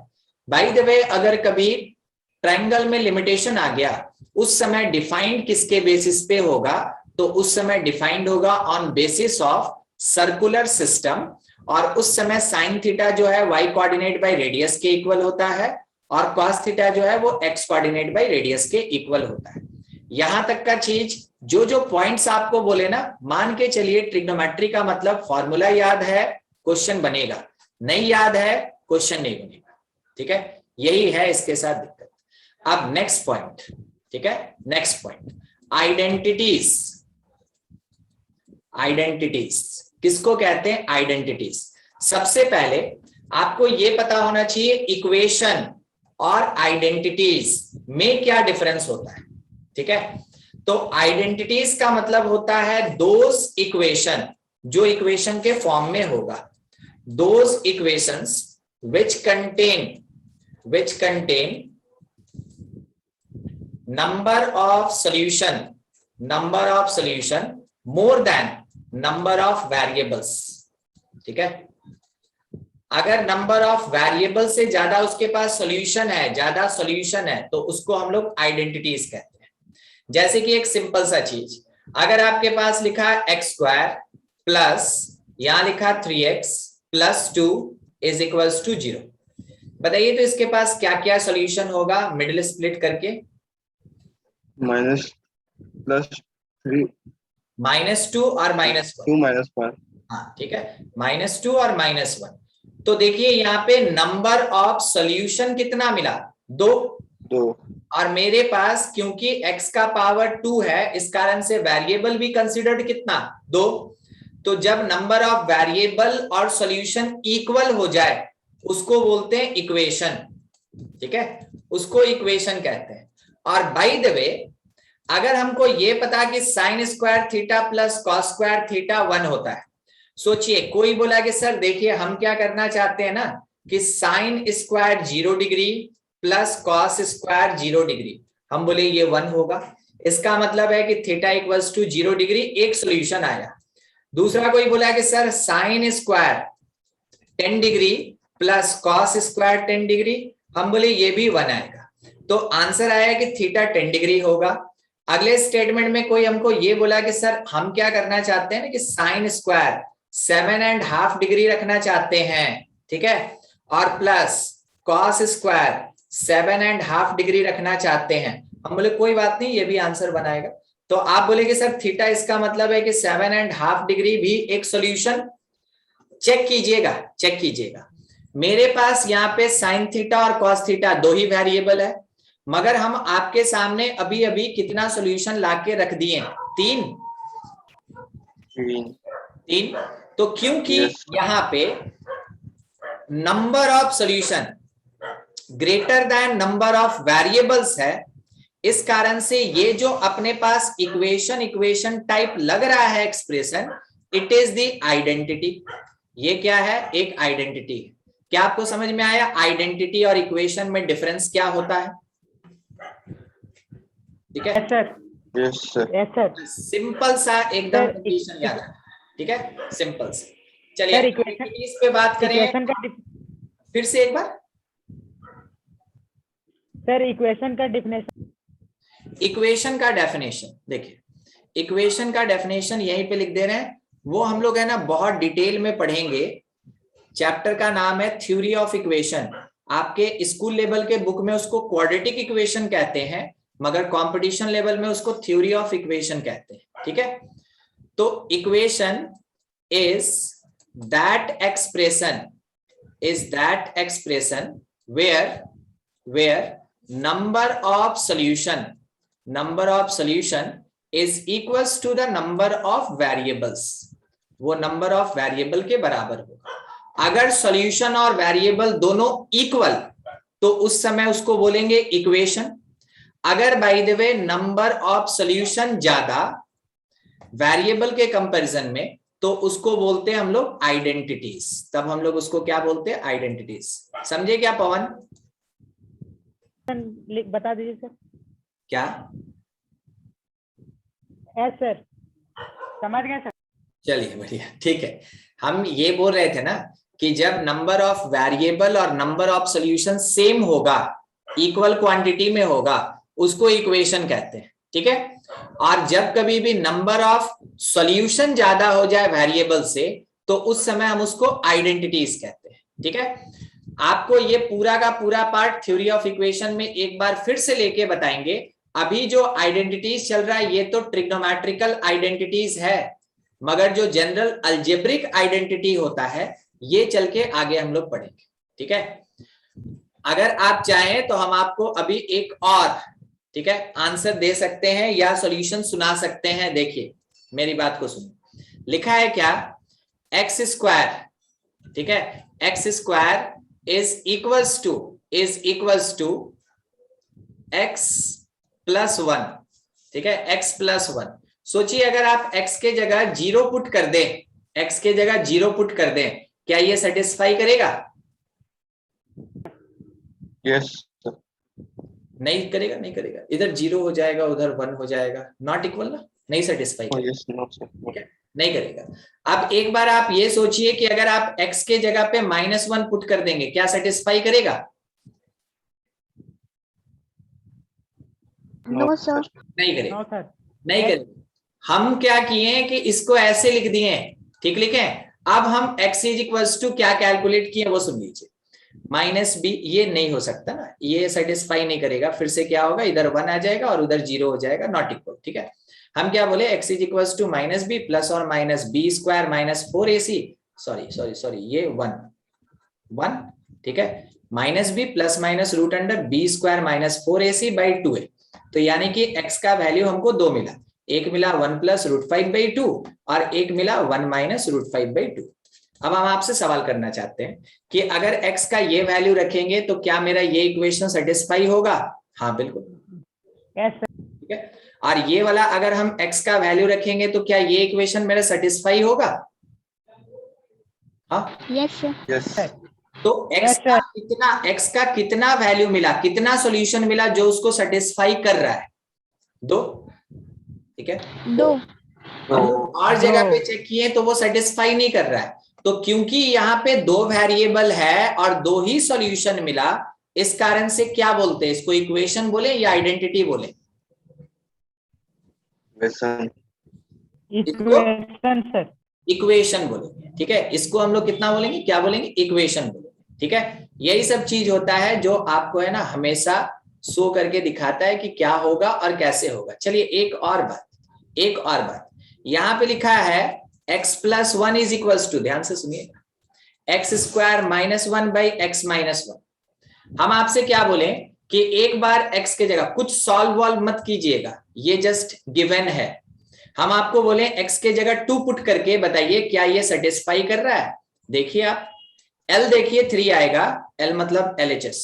बाय द वे, अगर कभी ट्रायंगल में लिमिटेशन आ गया, उस समय डिफाइंड किसके बेसिस पे होगा, तो उस समय डिफाइंड होगा on basis of circular system, और उस समय साइन थीटा जो है y कोऑर्डिनेट बाय रेडियस के इक्वल होता है और cos थीटा जो है वो x कोऑर्डिनेट बाय रेडियस के इक्वल होता है। यहां तक का चीज, जो जो पॉइंट्स आपको बोले ना, मान के चलिए ट्रिग्नोमेट्री का मतलब फॉर्मूला याद है, क्वेश्चन बनेगा, नहीं याद है क्वेश्चन नहीं बनेगा, ठीक है, यही है इसके साथ दिक्कत। अब नेक्स्ट पॉइंट, ठीक है, नेक्स्ट पॉइंट, आइडेंटिटीज। आइडेंटिटीज किसको कहते हैं? आइडेंटिटीज। सबसे पहले आपको यह पता होना चाहिए इक्वेशन और आइडेंटिटीज में क्या डिफरेंस होता है, ठीक है। तो आइडेंटिटीज का मतलब होता है दोज इक्वेशन, जो इक्वेशन के फॉर्म में होगा, those equations which contain number of solution more than number of variables, ठीक है। अगर नंबर ऑफ वेरिएबल से ज्यादा उसके पास सॉल्यूशन है, ज्यादा सॉल्यूशन है, तो उसको हम लोग आइडेंटिटीज कहते हैं। जैसे कि एक सिंपल सा चीज, अगर आपके पास लिखा एक्स स्क्वायर प्लस यहां लिखा 3x plus 2 is equals to 0, बताइए तो इसके पास क्या क्या सॉल्यूशन होगा मिडिल स्प्लिट करके? माइनस प्लस 3 -2 और -1, 2 -1, हाँ ठीक है, -2 और -1। तो देखिए यहाँ पे नंबर ऑफ सॉल्यूशन कितना मिला? 2। और मेरे पास क्योंकि x का पावर 2 है, इस कारण से वेरिएबल भी कंसीडर्ड कितना? 2। तो जब नंबर ऑफ वेरिएबल और सॉल्यूशन इक्वल हो जाए उसको बोलते हैं इक्वेशन, ठीक है, उसको इक्वेशन कहते हैं। और बाय द वे, अगर हमको ये पता कि sign square theta plus cos square theta 1 होता है, सोचिए कोई बोला कि सर देखिए हम क्या करना चाहते हैं ना कि sine square 0 degree plus cos square 0 degree, हम बोले ये 1 होगा, इसका मतलब है कि थीटा इक्वल्स टू 0 डिग्री, एक सोल्यूशन आया। दूसरा कोई बोला कि sir sine square 10 degree plus cos square 10 degree, हम बोले ये भी 1 आएगा, तो आंसर आया कि थीटा 10 डिग्री होगा। अगले स्टेटमेंट में कोई हमको ये बोला कि सर हम क्या करना चाहते हैं ना कि साइन स्क्वायर 7.5 डिग्री रखना चाहते हैं, ठीक है, और प्लस कॉस स्क्वायर 7.5 डिग्री रखना चाहते हैं, हम बोले कोई बात नहीं, ये भी आंसर बनाएगा। तो आप बोले कि सर थीटा, इसका मतलब है कि 7.5 डिग्री भी एक सॉल्यूशन। चेक कीजिएगा, मेरे पास यहाँ पे साइन थीटा और कॉस थीटा 2 ही वेरिएबल है, मगर हम आपके सामने अभी अभी कितना सॉल्यूशन लाके रख दिए? 3। तो क्योंकि यहाँ पे number of solution greater than number of variables है, इस कारण से ये जो अपने पास इक्वेशन टाइप लग रहा है expression, it is the identity. ये क्या है? एक आइडेंटिटी। क्या आपको समझ में आया आइडेंटिटी और इक्वेशन में डिफरेंस क्या होता है? ठीक है सर, यस सर, सिंपल सा एकदम सर, कंडीशन याद है, ठीक है, सिंपल से। सर, चलिए इक्वेशन इस पे बात करें इक्वेशन का फिर से एक बार। सर इक्वेशन का डेफिनेशन। इक्वेशन का डेफिनेशन देखिए, इक्वेशन का डेफिनेशन यहीं पे लिख दे रहे हैं, वो हम लोग है ना बहुत डिटेल में पढ़ेंगे। चैप्टर का नाम है थ्योरी ऑफ इक्वेशन। आपके स्कूल लेवल के बुक में उसको क्वाड्रेटिक इक्वेशन कहते हैं, मगर कंपटीशन लेवल में उसको थ्योरी ऑफ इक्वेशन कहते हैं, ठीक है। तो equation is that expression where number of solution is equals to the number of variables, वो नंबर ऑफ वेरिएबल के बराबर होगा। अगर सॉल्यूशन और वेरिएबल दोनों इक्वल, तो उस समय उसको बोलेंगे इक्वेशन। अगर bye the way number of solution ज्यादा वेरिएबल के कंपैरिजन में, तो उसको बोलते हैं हम लोग आइडेंटिटीज। तब हम लोग उसको क्या बोलते हैं? आइडेंटिटीज। समझे क्या पवन? बता दीजिए सर। क्या? यस सर, समझ गए सर। चलिए बढ़िया, ठीक है। हम ये बोल रहे थे ना कि जब नंबर ऑफ वेरिएबल और नंबर ऑफ सॉल्यूशन सेम होगा, इक्वल क्वांटिटी में होगा, उसको इक्वेशन कहते हैं, ठीक है। और जब कभी भी नंबर ऑफ सॉल्यूशन ज्यादा हो जाए वेरिएबल से, तो उस समय हम उसको आइडेंटिटीज कहते हैं, ठीक है। आपको ये पूरा का पूरा पार्ट थ्योरी ऑफ इक्वेशन में एक बार फिर से लेके बताएंगे। अभी जो आइडेंटिटीज चल रहा है ये तो ट्रिग्नोमेट्रिकल आइडेंटिटीज है, मगर जो जनरल अलजेब्रिक आइडेंटिटी होता है ये चल के आगे हम लोग पढ़ेंगे, ठीक है। अगर आप चाहें तो हम आपको अभी एक और, ठीक है, आंसर दे सकते हैं या सॉल्यूशन सुना सकते हैं। देखिए मेरी बात को सुनिए, लिखा है क्या? एक्स स्क्वायर, ठीक है, x square is equals to x plus 1, ठीक है, एक्स प्लस 1। सोचिए अगर आप x के जगह 0 पुट कर दें, x के जगह 0 पुट कर दें, क्या ये सेटिस्फाई करेगा? Yes sir. नहीं करेगा, नहीं करेगा। इधर 0 हो जाएगा, उधर 1 हो जाएगा, नॉट इक्वल ना, नहीं सेटिस्फाई करेगा। Yes no sir. नहीं करेगा। अब एक बार आप ये सोचिए कि अगर आप x के जगह पे -1 पुट कर देंगे, क्या सेटिस्फाई करेगा? No sir. नहीं करेगा, नो सर। नहीं करेगा। हम क्या किए कि इसको ऐसे लिख दिए, ठीक लिखे। अब हम x इज इक्वल्स टू क्या कैलकुलेट किए वो सुन लीजिए, -b। ये नहीं हो सकता ना, ये सेटिस्फाई नहीं करेगा। फिर से क्या होगा, इधर 1 आ जाएगा और उधर 0 हो जाएगा, नॉट इक्वल, ठीक है। हम क्या बोले, x is equals to -b plus और minus b square minus 4ac, sorry ये 1, ठीक है, -b plus minus root under b square minus 4ac by 2a। तो यानी कि x का वैल्यू हमको 2 मिला, एक मिला 1 प्लस √5/2 और एक मिला 1 माइनस √5/2। अब हम आपसे सवाल करना चाहते हैं कि अगर x का ये वैल्यू रखेंगे तो क्या मेरा ये इक्वेशन सेटिस्फाई होगा? हाँ बिल्कुल, यस सर। ठीक है। और ये वाला अगर हम x का वैल्यू रखेंगे तो क्या ये इक्वेशन मेरा सेटिस्फाई होगा? हाँ यस सर। यस तो x का कितना वैल्यू मिला, कितना सॉल्यूशन मिला जो उसको सेटिस्फाई कर रहा है? 2, ठीक है। 2। और जगह पे चेक किए तो वो सेटिस्फाई नहीं कर रहा है। तो क्योंकि यहाँ पे 2 वेरिएबल है और 2 ही सॉल्यूशन मिला, इस कारण से क्या बोलते हैं, इसको इक्वेशन बोले या आइडेंटिटी बोले? Equation sir. इक्वेशन बोलेंगे, ठीक है। इसको हम लोग कितना बोलेंगे, क्या बोलेंगे? इक्वेशन बोलेंगे, ठीक है। यही सब चीज होता है जो आपको है ना हमेशा शो करके दिखाता है कि क्या होगा और कैसे होगा। चलिए एक और बात यहाँ पे लिखा है x plus 1 is equals to, ध्यान से सुनिए, x square -1 by x minus 1। हम आपसे क्या बोले कि एक बार x के जगह कुछ सॉल्व वॉल्व मत कीजिएगा, ये जस्ट गिवन है। हम आपको बोले x के जगह 2 पुट करके बताइए क्या ये सेटिस्फाई कर रहा है। देखिए आप L देखिए 3 आएगा, L मतलब LHS।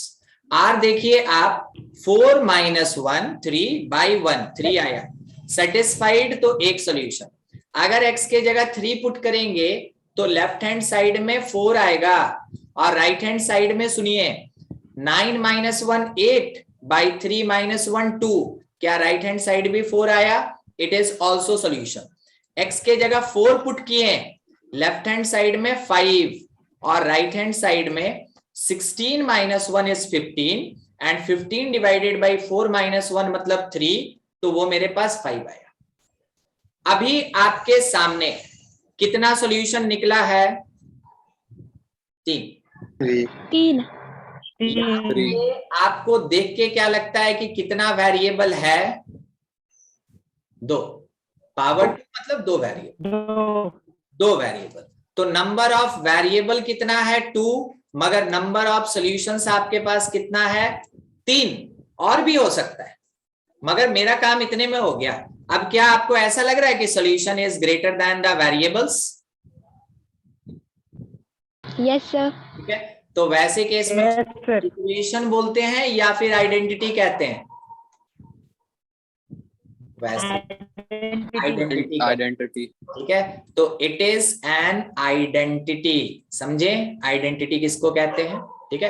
R देखिए आप 4 - 1 3 बाई 1 3 आया, सेटिस्फाइड तो एक सोल्यूशन। अगर x के जगह 3 पुट करेंगे तो लेफ्ट हैंड साइड में 4 आएगा और राइट हैंड साइड में सुनिए 9 - 1 8 बाई 3 - 1 2, क्या राइट हैंड साइड भी 4 आया? It is also solution. x के जगह 4 पुट किए, लेफ्ट हैंड साइड में 5 और राइट हैंड साइड में 16 - 1 इज 15 एंड 15 डिवाइडेड बाई 4 - 1 मतलब 3, तो वो मेरे पास 5 आया। अभी आपके सामने कितना सॉल्यूशन निकला है? 3। आपको देख के क्या लगता है कि कितना वेरिएबल है? 2। पावर 2 मतलब 2 वेरिएबल, 2 वेरिएबल। तो नंबर ऑफ वेरिएबल कितना है? 2, मगर नंबर ऑफ सॉल्यूशंस आपके पास कितना है? 3। और भी हो सकता है, मगर मेरा काम इतने में हो गया। अब क्या आपको ऐसा लग रहा है कि solution is greater than the variables? Yes sir. ठीक है, तो वैसे केस में इक्वेशन बोलते हैं या फिर आइडेंटिटी कहते हैं? वैसे Identity. Identity, Identity. ठीक है। तो इट इज एन आइडेंटिटी, समझे आइडेंटिटी किसको कहते हैं, ठीक है।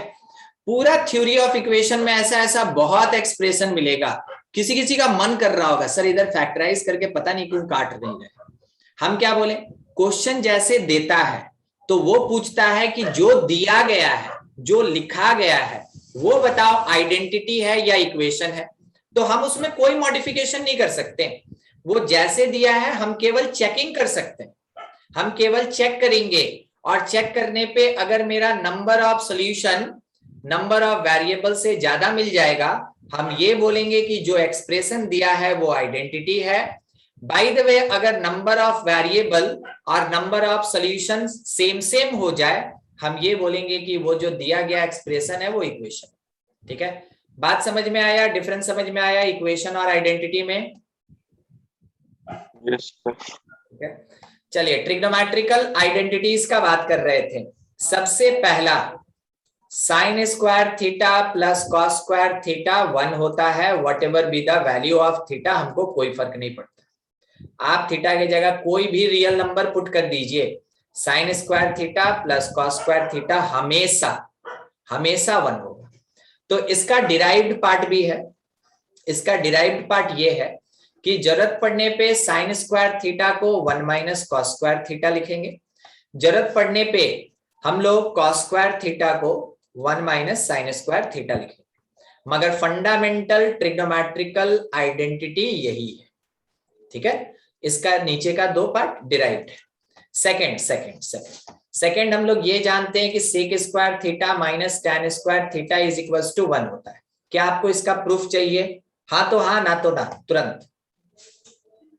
पूरा थ्योरी ऑफ इक्वेशन में ऐसा ऐसा बहुत एक्सप्रेशन मिलेगा, किसी किसी का मन कर रहा होगा सर इधर फैक्टराइज करके पता नहीं क्यों काट नहीं रहे। हम क्या बोले, क्वेश्चन जैसे देता है तो वो पूछता है कि जो दिया गया है, जो लिखा गया है, वो बताओ आइडेंटिटी है या इक्वेशन है। तो हम उसमें कोई मॉडिफिकेशन नहीं कर सकते, वो जैसे दिया है हम केवल चेकिंग कर सकते हैं। हम केवल चेक करेंगे और चेक करने पे अगर मेरा number of solution number of variable से ज्यादा मिल जाएगा, हम ये बोलेंगे कि जो एक्सप्रेशन दिया है वो आइडेंटिटी है। बाय द वे, अगर नंबर ऑफ वेरिएबल और number of solution same same हो जाए, हम ये बोलेंगे कि वो जो दिया गया एक्सप्रेशन है वो इक्वेशन, ठीक है। बात समझ में आया, डिफरेंस समझ में आया इक्वेशन और आइडेंटिटी में? Yes, sir. ठीक है, चलिए ट्रिग्नोमेट्रिकल आइडेंटिटीज का बात कर रहे थे। सबसे पहला sign square theta plus cos square theta 1 होता है, what ever be the value of theta, हमको कोई फर्क नहीं पड़ता। आप थीटा की जगह कोई भी रियल नंबर पुट कर दीजिए, sign square theta plus cos square theta हमेशा हमेशा 1 होगा। तो इसका डिराइव्ड पार्ट भी है, इसका डिराइव्ड पार्ट ये है कि जरूरत पड़ने पे साइन स्क्वायर थीटा को 1 माइनस कॉस स्क्वायर थीटा लिखेंगे, जरूरत पड़ने पे हम लोग कॉस स्क्वायर थीटा को 1 माइनस साइन स्क्वायर थीटा लिखेंगे। मगर फंडामेंटल ट्रिग्नोमेट्रिकल आइडेंटिटी यही है, ठीक है। इसका नीचे का 2 पार्ट डिराइव्ड है। सेकंड हम लोग ये जानते हैं कि sec square theta minus tan square theta is equal to 1 होता है। क्या आपको इसका प्रूफ चाहिए? हाँ तो हाँ, ना तो ना, तुरंत।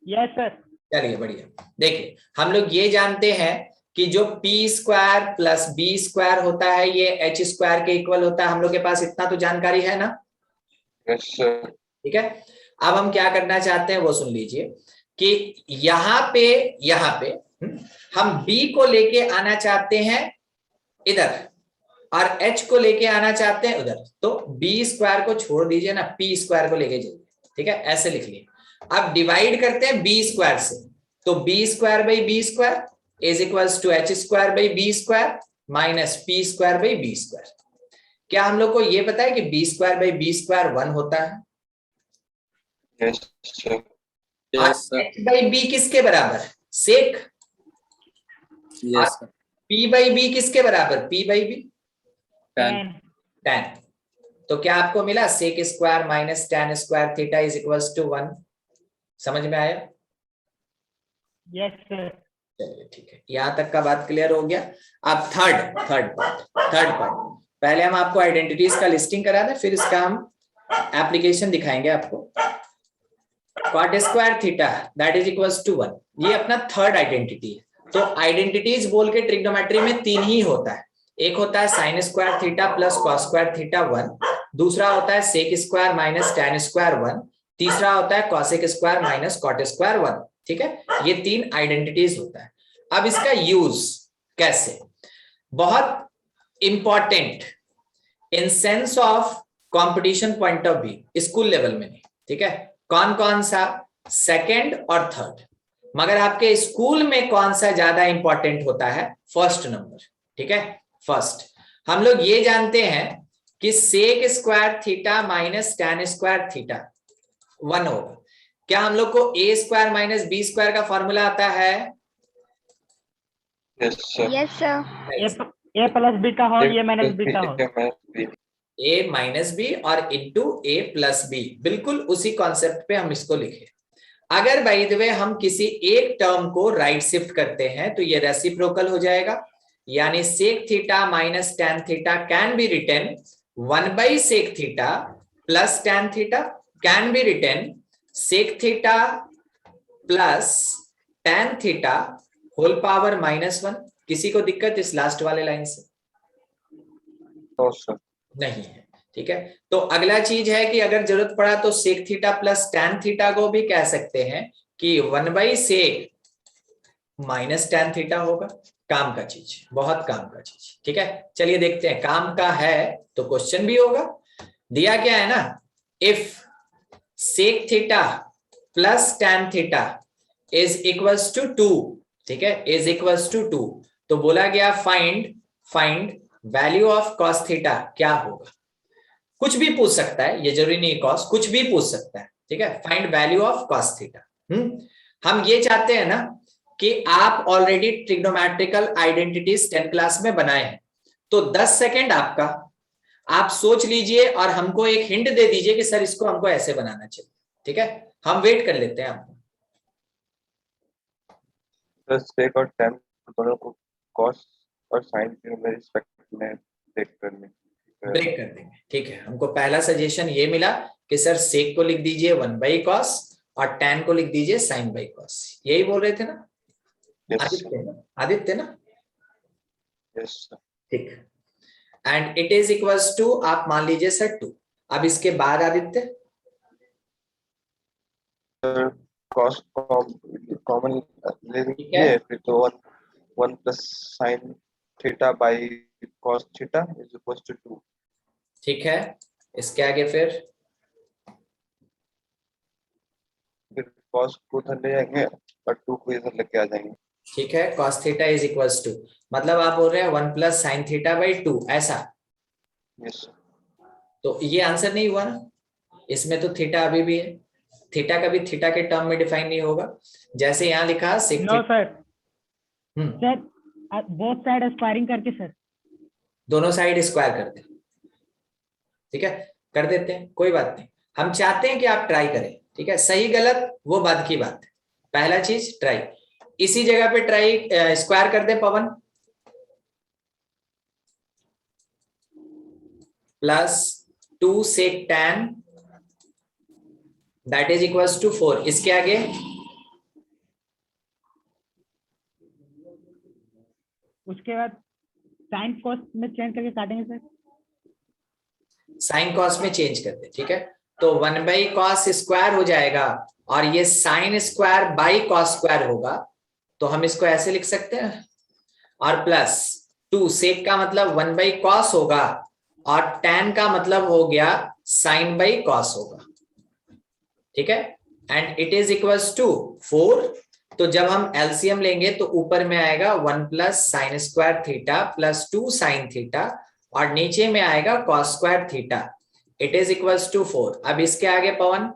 Yes, sir. चलिए बढ़िया, देखिए हम लोग ये जानते हैं कि जो P square plus B square होता है ये एच स्क्वायर के इक्वल होता है। हम लोग के पास इतना तो जानकारी है ना, Yes, sir. ठीक है। अब हम क्या करना चाहते हैं वो सुन लीजिए कि यहाँ पे हम b को लेके आना चाहते हैं इधर और h को लेके आना चाहते हैं उधर। तो b स्क्वायर को छोड़ दीजिए ना, p स्क्वायर को लेके जाइए, ठीक है, ऐसे लिख लिए। अब डिवाइड करते हैं b स्क्वायर से, तो b square by B square is equals to H square by B square minus P square by B square. क्या हम लोग को ये पता है कि B square by B square 1 होता है? Yes, sir. Yes, sir. h by B किसके बराबर है? Sec. Yes, sir. p by B किसके बराबर? p by B Tan. tan। तो क्या आपको मिला? Sec square minus tan square theta is equals to 1। समझ में आया? Yes, sir. चलिए ठीक है, यहां तक का बात क्लियर हो गया। अब थर्ड पार्ट पहले हम आपको आइडेंटिटीज का लिस्टिंग करा दें, फिर इसका हम एप्लीकेशन दिखाएंगे आपको। Cot square theta that is equals to 1, ये अपना थर्ड आइडेंटिटी है। तो आइडेंटिटीज बोल के ट्रिग्नोमेट्री में 3 ही होता है। एक होता है sine square theta plus cos square theta 1, दूसरा होता है sec square minus tan square 1, तीसरा होता है cosec square minus cot square 1, ठीक है। ये 3 आइडेंटिटीज होता है। अब इसका यूज कैसे, बहुत important in sense of competition point of view, school level में नहीं, ठीक है। कौन कौन सा? सेकंड और थर्ड। मगर आपके स्कूल में कौन सा ज्यादा इंपॉर्टेंट होता है? फर्स्ट नंबर, ठीक है। फर्स्ट हम लोग ये जानते हैं कि sec square theta minus tan square theta 1 होगा। क्या हम लोग को A square minus B square का फॉर्मूला आता है? Yes, sir. Yes, sir. A plus B का होल, ए माइनस बी का होल। ए माइनस बी और इंटू ए प्लस बी, बिल्कुल उसी कॉन्सेप्ट पे हम इसको लिखे। अगर बाय द वे हम किसी एक टर्म को राइट शिफ्ट करते हैं तो ये रेसिप्रोकल हो जाएगा, यानी sec theta minus tan theta can be written 1 by sec theta plus tan theta, can be written sec theta plus tan theta whole power -1। किसी को दिक्कत इस लास्ट वाले लाइन से? No, sir. नहीं है, ठीक है। तो अगला चीज है कि अगर जरूरत पड़ा तो sec theta plus tan theta को भी कह सकते हैं कि 1 by sec minus tan theta होगा। काम का चीज, बहुत काम का चीज, ठीक है। चलिए देखते हैं, काम का है तो क्वेश्चन भी होगा। दिया क्या है ना, if sec theta plus tan theta is equals to 2, ठीक है, इज इक्वल्स टू 2। तो बोला गया find value of cos theta क्या होगा। कुछ भी पूछ सकता है, ये जरूरी नहीं cos, कुछ भी पूछ सकता है, ठीक है। Find value of cos theta. हम ये चाहते हैं ना कि आप already trigonometrical identities 10th class में बनाए हैं, तो 10 सेकेंड आपका, आप सोच लीजिए और हमको एक हिंट दे दीजिए कि सर इसको हमको ऐसे बनाना चाहिए, ठीक है। हम वेट कर लेते हैं आपको। सेक और tan दोनों को cos और sin के रिस्पेक्ट में ब्रेक करने ब्रेक कर देंगे, ठीक है। हमको पहला सजेशन ये मिला कि सर सेक को लिख दीजिए 1/cos और tan को लिख दीजिए sin/cos, यही बोल रहे थे ना आदित्य ना? Yes sir. ठीक। And it is equals to, आप मान लीजिए सर 2। अब इसके बाद आदित्य cos कॉमन ले ठीक है। लीजिए, फिर तो 1 plus sin theta by cos theta is equal to 2। ठीक है, इसके आगे फिर cos को उधर ले जाएंगे और 2 को इधर लेके आ जाएंगे। ठीक है, cos theta is equals to, मतलब आप बोल रहे हैं 1 प्लस sin थीटा बाई 2, ऐसा। Yes sir. तो ये आंसर नहीं हुआ ना, इसमें तो थीटा अभी भी है, थीटा कभी थीटा के टर्म में डिफाइन नहीं होगा। जैसे यहाँ लिखा सेक नो सर, हम्म, सर बोथ साइड एस्पायरिंग करके सर। दोनों साइड स्क्वायर कर दें, ठीक है, कर देते हैं, कोई बात नहीं। हम चाहते हैं कि आप ट्राई करें, ठीक है। सही गलत वो बाद की बात है, पहला चीज ट्राई। इसी जगह पे ट्राई स्क्वायर कर दे Pawan, plus 2 sec tan that is equals to 4। इसके आगे उसके बाद साइन कॉस में चेंज करके काटेंगे सर। साइन कॉस में चेंज कर दे, ठीक है। तो 1/cos स्क्वायर हो जाएगा और ये sine square by cos square होगा, तो हम इसको ऐसे लिख सकते हैं। और प्लस 2 सेक का मतलब 1/cos होगा और tan का मतलब हो गया sin/cos होगा, ठीक है। And it is equals to 4। तो जब हम एलसीएम लेंगे तो ऊपर में आएगा 1 plus sine square theta plus 2 sine theta और नीचे में आएगा cos square theta, it is equals to 4। अब इसके आगे Pawan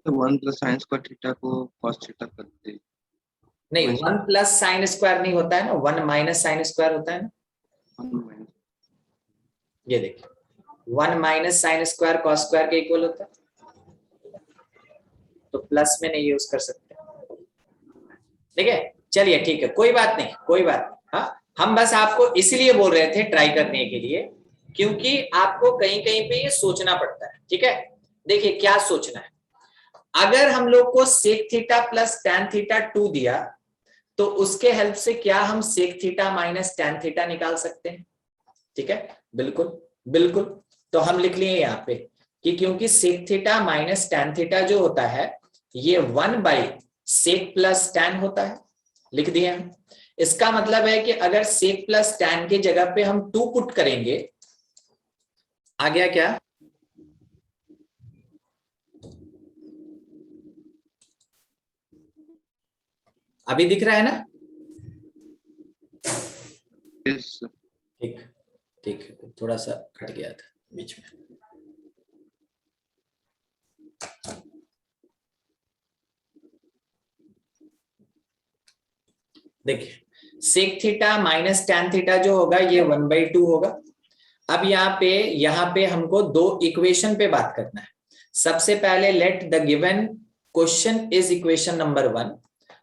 1 plus sin square theta को cos थीटा करते हैं। नहीं, 1 प्लस साइन स्क्वायर नहीं होता है ना, 1 माइनस साइन स्क्वायर होता है ना। ये देखिए 1 minus sine square cos square के इक्वल होता है, तो प्लस में नहीं यूज कर सकते, ठीक है। चलिए ठीक है, कोई बात नहीं, कोई बात नहीं। हाँ, हम बस आपको इसलिए बोल रहे थे ट्राई करने के लिए, क्योंकि आपको कहीं कहीं पे ये सोचना पड़ता है, ठीक है। देखिए क्या सोचना है, अगर हम लोग को sec theta plus tan theta 2 दिया, तो उसके हेल्प से क्या हम sec theta minus tan theta निकाल सकते हैं, ठीक है। बिल्कुल बिल्कुल। तो हम लिख लिए यहाँ पे कि क्योंकि sec theta minus tan theta जो होता है ये 1/सेक प्लस tan होता है, लिख दिए हम। इसका मतलब है कि अगर सेक प्लस tan की जगह पे हम 2 पुट करेंगे, आ गया क्या? अभी दिख रहा है ना? ठीक ठीक, थोड़ा सा कट गया था बीच में। देखिए sec theta minus tan theta जो होगा ये 1/2 होगा। अब यहाँ पे हमको 2 इक्वेशन पे बात करना है। सबसे पहले let the given question is equation number 1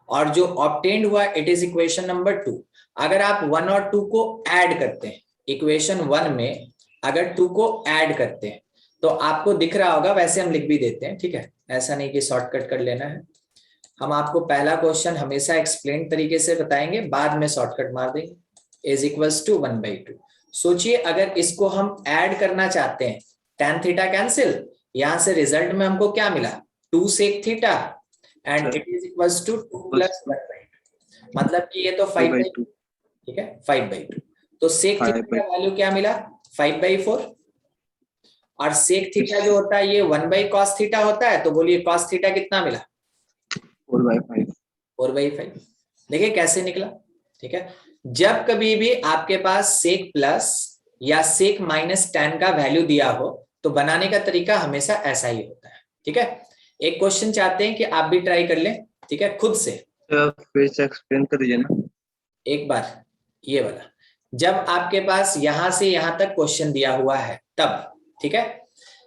और जो ऑब्टेन्ड हुआ इट इज इक्वेशन नंबर 2। अगर आप 1 और 2 को ऐड करते हैं, इक्वेशन 1 में अगर 2 को ऐड करते हैं तो आपको दिख रहा होगा, वैसे हम लिख भी देते हैं, ठीक है, ऐसा नहीं कि शॉर्टकट कर लेना है। हम आपको पहला क्वेश्चन हमेशा एक्सप्लेन तरीके से बताएंगे, बाद में शॉर्टकट मार देंगे, इज इक्वल्स टू 1/2। सोचिए अगर इसको हम ऐड करना चाहते हैं, tan थीटा कैंसिल, यहां से रिजल्ट में हमको क्या मिला, 2 sec theta and it is equals to 2 plus 1/2, मतलब कि ये तो 5/2, ठीक है, 5/2। तो सेक थीटा का वैल्यू क्या मिला, 5/4। और सेक थीटा जो होता है ये 1/cos थीटा होता है, तो बोलिए cos थीटा कितना मिला? 4/5। 4/5। देखिए कैसे निकला। ठीक है, जब कभी भी आपके पास सेक प्लस या सेक माइनस tan का वैल्यू दिया हो तो बनाने का तरीका हमेशा ऐसा ही होता है। ठीक है, एक क्वेश्चन चाहते हैं कि आप भी ट्राई कर लें, ठीक है, खुद से फिर से एक्सप्लेन कर दीजिए ना। एक बार। ये वाला जब आपके पास यहां से यहां तक क्वेश्चन दिया हुआ है तब, ठीक है,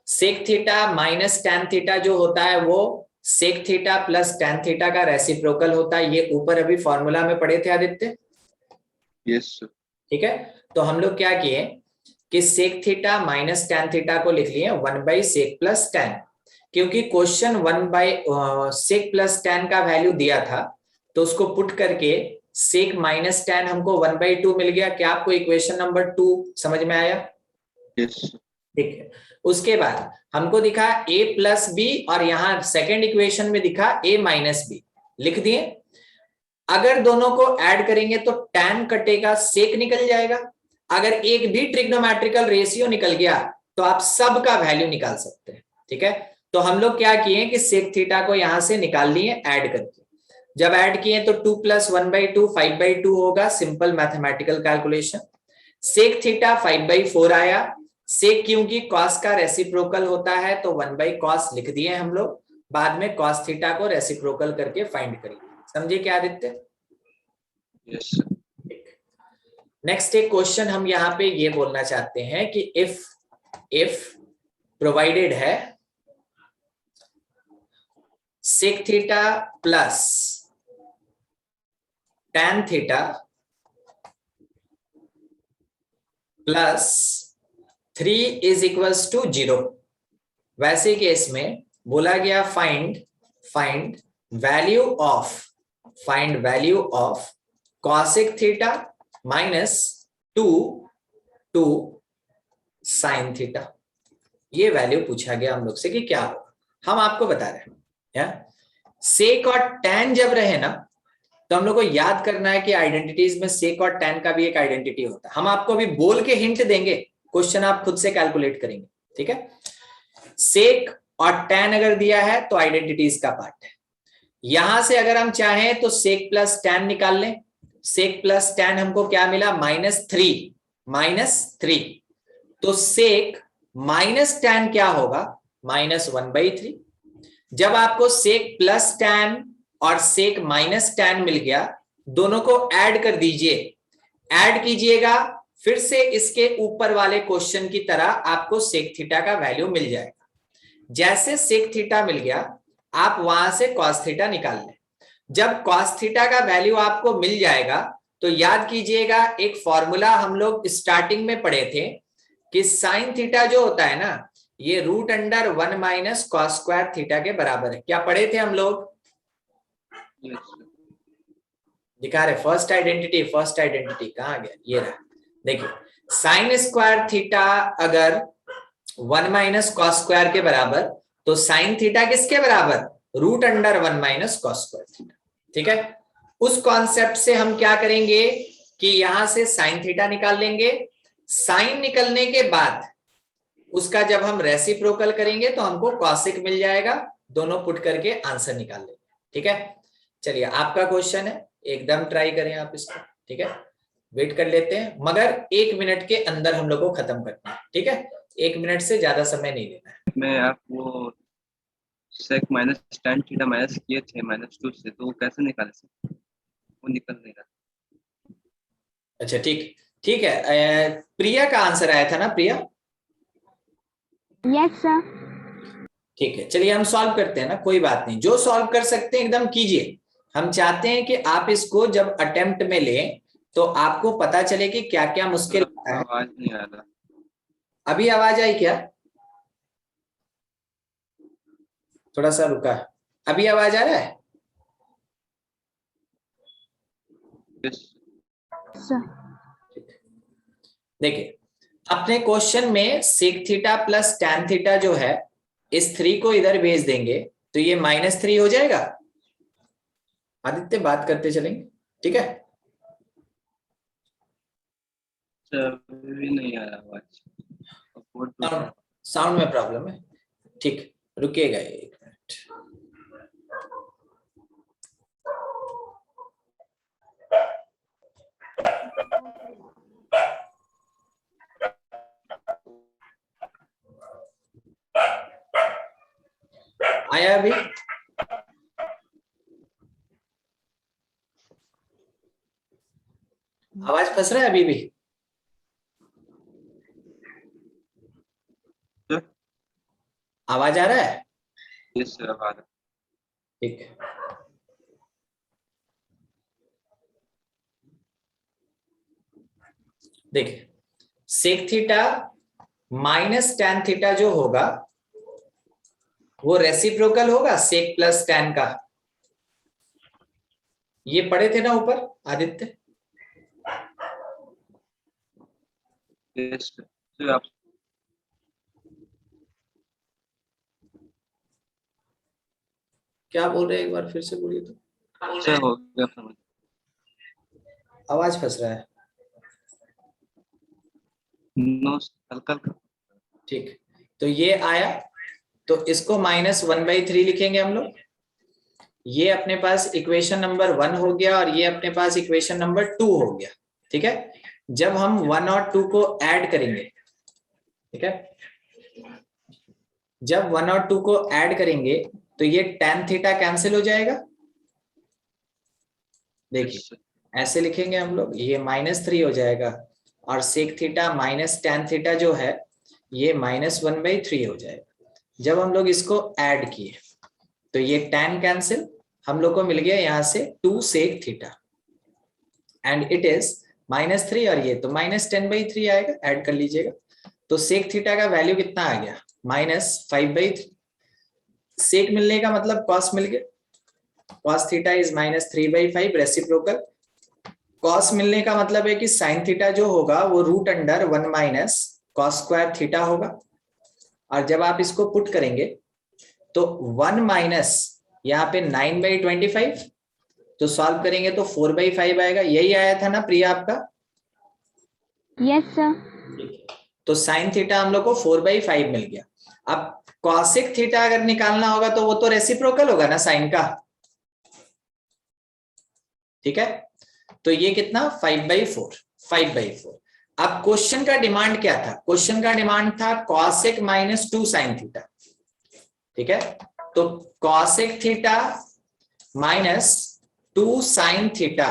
sec theta minus tan theta जो होता है वो sec theta plus tan theta का रेसिप्रोकल होता है। ये ऊपर अभी फॉर्मूला में पढ़े थे आदित्य। यस। ठीक है, तो हम लोग क्या किए कि sec theta minus tan theta को लिख लिए 1/sec प्लस tan, क्योंकि क्वेश्चन 1/sec प्लस tan का वैल्यू दिया था तो उसको पुट करके सेक माइनस tan हमको 1/2 मिल गया। क्या आपको इक्वेशन नंबर 2 समझ में आया? यस। ठीक है, उसके बाद हमको दिखा a प्लस बी और यहाँ सेकेंड इक्वेशन में दिखा a माइनस बी, लिख दिए। अगर दोनों को ऐड करेंगे तो tan कटेगा, सेक निकल जाएगा। अगर एक भी ट्रिग्नोमेट्रिकल रेशियो निकल गया तो आप सब का वैल्यू निकाल सकते हैं। ठीक है, तो हम लोग क्या किए कि सेक थीटा को यहां से निकाल लिए ऐड करके। जब ऐड किए तो 2 + 1/2 5/2 होगा, simple mathematical calculation. Sec theta 5/4 आया। सेक क्योंकि कॉस का रेसिप्रोकल होता है तो 1/cos लिख दिए हम लोग। बाद में cos थीटा को रेसिप्रोकल करके फाइंड करेंगे। समझे क्या आदित्य? यस। नेक्स्ट एक क्वेश्चन हम यहाँ पे ये बोलना चाहते हैं कि इफ प्रोवाइडेड है sec theta plus tan theta plus 3 = 0, वैसे केस में बोला गया find value of cosec theta minus 2 sin theta. ये वैल्यू पूछा गया हम लोग से कि क्या होगा। हम आपको बता रहे हैं सेक और tan जब रहे ना तो हम लोग को याद करना है कि आइडेंटिटीज में सेक और tan का भी एक आइडेंटिटी होता है। हम आपको अभी बोल के हिंट देंगे, क्वेश्चन आप खुद से कैलकुलेट करेंगे। ठीक है, सेक और tan अगर दिया है तो आइडेंटिटीज का पार्ट है। यहां से अगर हम चाहें तो सेक प्लस tan निकाल लें। सेक प्लस tan हमको क्या मिला? -3 तो सेक माइनस tan क्या होगा? -1/3। जब आपको सेक प्लस tan और सेक माइनस tan मिल गया, दोनों को ऐड कर दीजिए। ऐड कीजिएगा, फिर से इसके ऊपर वाले क्वेश्चन की तरह आपको सेक थीटा का वैल्यू मिल जाएगा। जैसे सेक थीटा मिल गया आप वहां से cos थीटा निकाल लें। जब cos थीटा का वैल्यू आपको मिल जाएगा तो याद कीजिएगा एक फॉर्मूला हम लोग स्टार्टिंग में पढ़े थे कि sin थीटा जो होता है ना ये √1 - cos स्क्वायर थीटा के बराबर है। क्या पढ़े थे हम लोग? दिखा रहे फर्स्ट आइडेंटिटी कहां गया? ये रहा, देखिए sin स्क्वायर थीटा अगर 1 - cos स्क्वायर के बराबर तो sin थीटा किसके बराबर? √1 - cos स्क्वायर थीटा। ठीक है, उस कॉन्सेप्ट से हम क्या करेंगे कि यहां से sin थीटा निकाल लेंगे। sin निकलने के बाद उसका जब हम रेसिप्रोकल करेंगे तो हमको cosec मिल जाएगा। दोनों पुट करके आंसर निकाल लेंगे। ठीक है, चलिए आपका क्वेश्चन है, एकदम ट्राई करें आप इसको। ठीक है, वेट कर लेते हैं, मगर 1 मिनट के अंदर हम लोग को खत्म करना है। ठीक है, 1 मिनट से ज्यादा समय नहीं लेना है। मैं आप वो sec minus tan theta minus किए थे -2 से, तो वो कैसे निकाले सर? वो निकल नहीं रहा। अच्छा ठीक है, प्रिया का आंसर आया था ना? प्रिया, यस सर। ठीक है, चलिए हम सॉल्व करते हैं ना, कोई बात नहीं। जो सॉल्व कर सकते हैं एकदम कीजिए। हम चाहते हैं कि आप इसको जब अटेम्प्ट में लें तो आपको पता चले कि क्या क्या मुश्किल होता है। आवाज नहीं आ रहा। अभी आवाज आई क्या? थोड़ा सा रुका, अभी आवाज आ रहा है? यस। सर देखिए अपने क्वेश्चन में sec theta plus tan theta जो है इस 3 को इधर भेज देंगे तो ये -3 हो जाएगा। आदित्य बात करते चलेंगे, ठीक है? सर अभी नहीं आ रहा आवाज। साउंड में प्रॉब्लम है, ठीक, रुकिएगा 1 मिनट। आया अभी? आवाज फंस रहा है अभी भी? आवाज आ रहा है? यस सर अब आ रहा है। ठीक है। देखिए sec theta minus tan theta जो होगा वो रेसिप्रोकल होगा सेक प्लस टैन का। ये पढ़े थे ना ऊपर आदित्य? यस सर आप क्या बोल रहे हैं, एक बार फिर से बोलिए तो। सर हो गया समझ। आवाज फंस रहा है। नो हल्का हल्का। ठीक, तो ये आया, तो इसको -1/3 लिखेंगे हम लोग। ये अपने पास इक्वेशन नंबर 1 हो गया और ये अपने पास इक्वेशन नंबर 2 हो गया। ठीक है, जब हम 1 और 2 को ऐड करेंगे, ठीक है, जब 1 और 2 को ऐड करेंगे तो ये tan थीटा कैंसिल हो जाएगा। देखिए ऐसे लिखेंगे हम लोग, ये -3 हो जाएगा और sec theta minus tan theta जो है ये -1/3 हो जाएगा। जब हम लोग इसको ऐड किए तो ये tan कैंसिल, हम लोग को मिल गया यहाँ से 2 sec theta and it is -3 और ये तो -10/3 आएगा, ऐड कर लीजिएगा। तो सेक थीटा का वैल्यू कितना आ गया? -5/3। सेक मिलने का मतलब कॉस मिल गया, cos theta is -3/5 reciprocal. Cos मिलने का मतलब है कि साइन थीटा जो होगा वो √1 - cos स्क्वायर थीटा होगा। और जब आप इसको पुट करेंगे तो 1 माइनस यहाँ पे 9/25, तो सॉल्व करेंगे तो 4/5 आएगा। यही आया था ना प्रिया आपका? Yes sir. तो साइन थीटा हम लोग को 4/5 मिल गया। अब कॉसिक थीटा अगर निकालना होगा तो वो तो रेसिप्रोकल होगा ना साइन का, ठीक है, तो ये कितना 5/4। अब क्वेश्चन का डिमांड क्या था? क्वेश्चन का डिमांड था कॉसेक -2 साइन थीटा, ठीक है, तो cosec theta -2 sine theta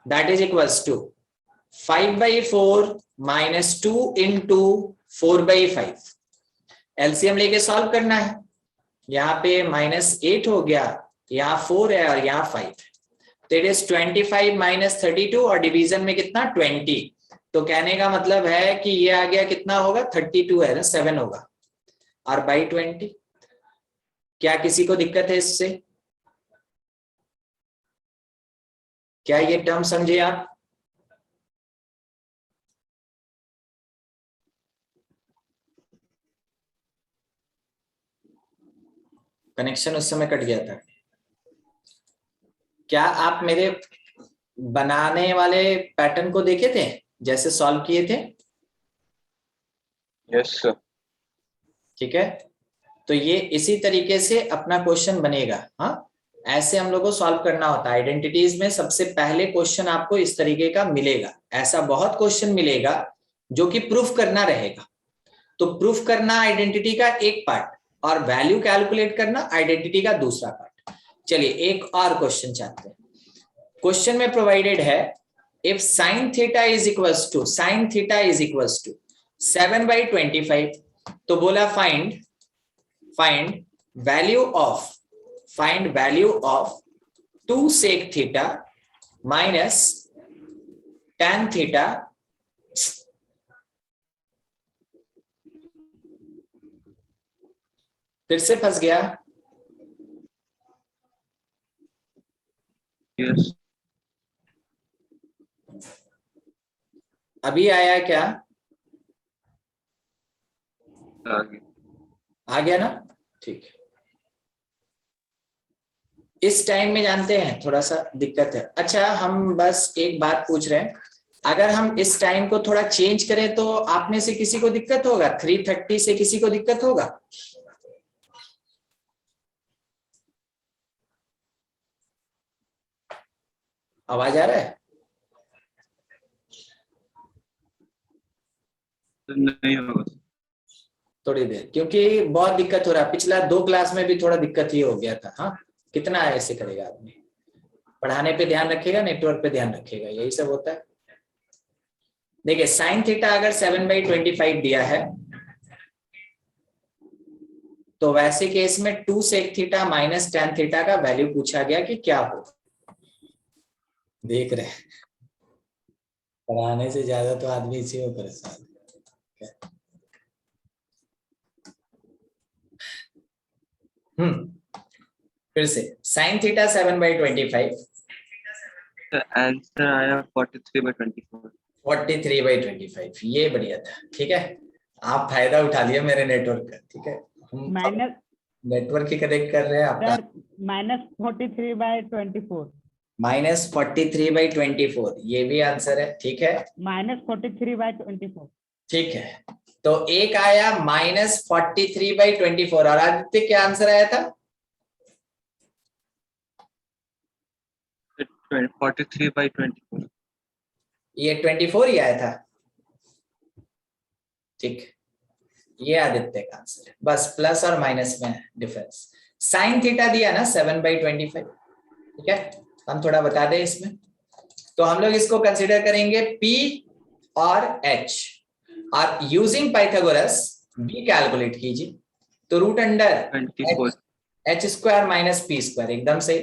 that is equals to 5/4 - 2 into 4/5। LCM लेके सॉल्व करना है। यहाँ पे -8 हो गया, यहाँ 4 है और यहाँ 5 है, तो इट इज 25 - 32 और डिवीजन में कितना 20। तो कहने का मतलब है कि ये आ गया कितना होगा 32 है ना, 7 होगा और बाई 20। क्या किसी को दिक्कत है इससे? क्या ये टर्म समझे आप? कनेक्शन उस समय कट गया था। क्या आप मेरे बनाने वाले पैटर्न को देखे थे जैसे सॉल्व किए थे? Yes sir. ठीक है, तो ये इसी तरीके से अपना क्वेश्चन बनेगा। हाँ, ऐसे हम लोग को सॉल्व करना होता है। आइडेंटिटीज में सबसे पहले क्वेश्चन आपको इस तरीके का मिलेगा। ऐसा बहुत क्वेश्चन मिलेगा जो कि प्रूफ करना रहेगा। तो प्रूफ करना आइडेंटिटी का एक पार्ट और वैल्यू कैलकुलेट करना आइडेंटिटी का दूसरा पार्ट। चलिए एक और क्वेश्चन चाहते हैं। क्वेश्चन में प्रोवाइडेड है if sin theta is equals to 7/25, तो बोला find value of 2 sec theta minus tan theta फिर से फंस गया। यस अभी आया क्या? आगे आ गया ना? ठीक है। इस टाइम में जानते हैं थोड़ा सा दिक्कत है। अच्छा हम बस एक बात पूछ रहे हैं, अगर हम इस टाइम को थोड़ा चेंज करें तो आप में से किसी को दिक्कत होगा? 3:30 से किसी को दिक्कत होगा? आवाज आ रहा है? तो नहीं होगा। थोड़ी देर, क्योंकि बहुत दिक्कत हो रहा है। पिछला 2 क्लास में भी थोड़ा दिक्कत ही हो गया था। हाँ, कितना ऐसे करेगा आदमी? पढ़ाने पे ध्यान रखेगा, नेटवर्क पे ध्यान रखेगा, यही सब होता है। देखिए साइन थीटा अगर 7/25 दिया है तो वैसे केस में 2 sec theta minus tan theta का वैल्यू पूछा गया कि क्या हो। देख रहे हैं, पढ़ाने से ज्यादा तो आदमी इसी में परेशान है। फिर से साइन थीटा 7/25, तो आंसर आया 43/24। 43/25, ये बढ़िया था। ठीक है, आप फायदा उठा लिया मेरे नेटवर्क का। ठीक है, हम माइनस नेटवर्क ही कनेक्ट कर रहे हैं आपका। सर -43/24 -43/24 ये भी आंसर है। ठीक है, -43/24 ठीक है, तो एक आया -43/24 और आदित्य क्या आंसर आया था? 43/24। ये 24 ही आया था। ठीक, ये आदित्य का आंसर है। बस प्लस और माइनस में डिफरेंस। साइन थीटा दिया ना 7/25। ठीक है, हम थोड़ा बता दें इसमें, तो हम लोग इसको कंसिडर करेंगे P और H और यूजिंग पाइथागोरस B कैलकुलेट कीजिए। तो √under H square minus P square, एकदम सही।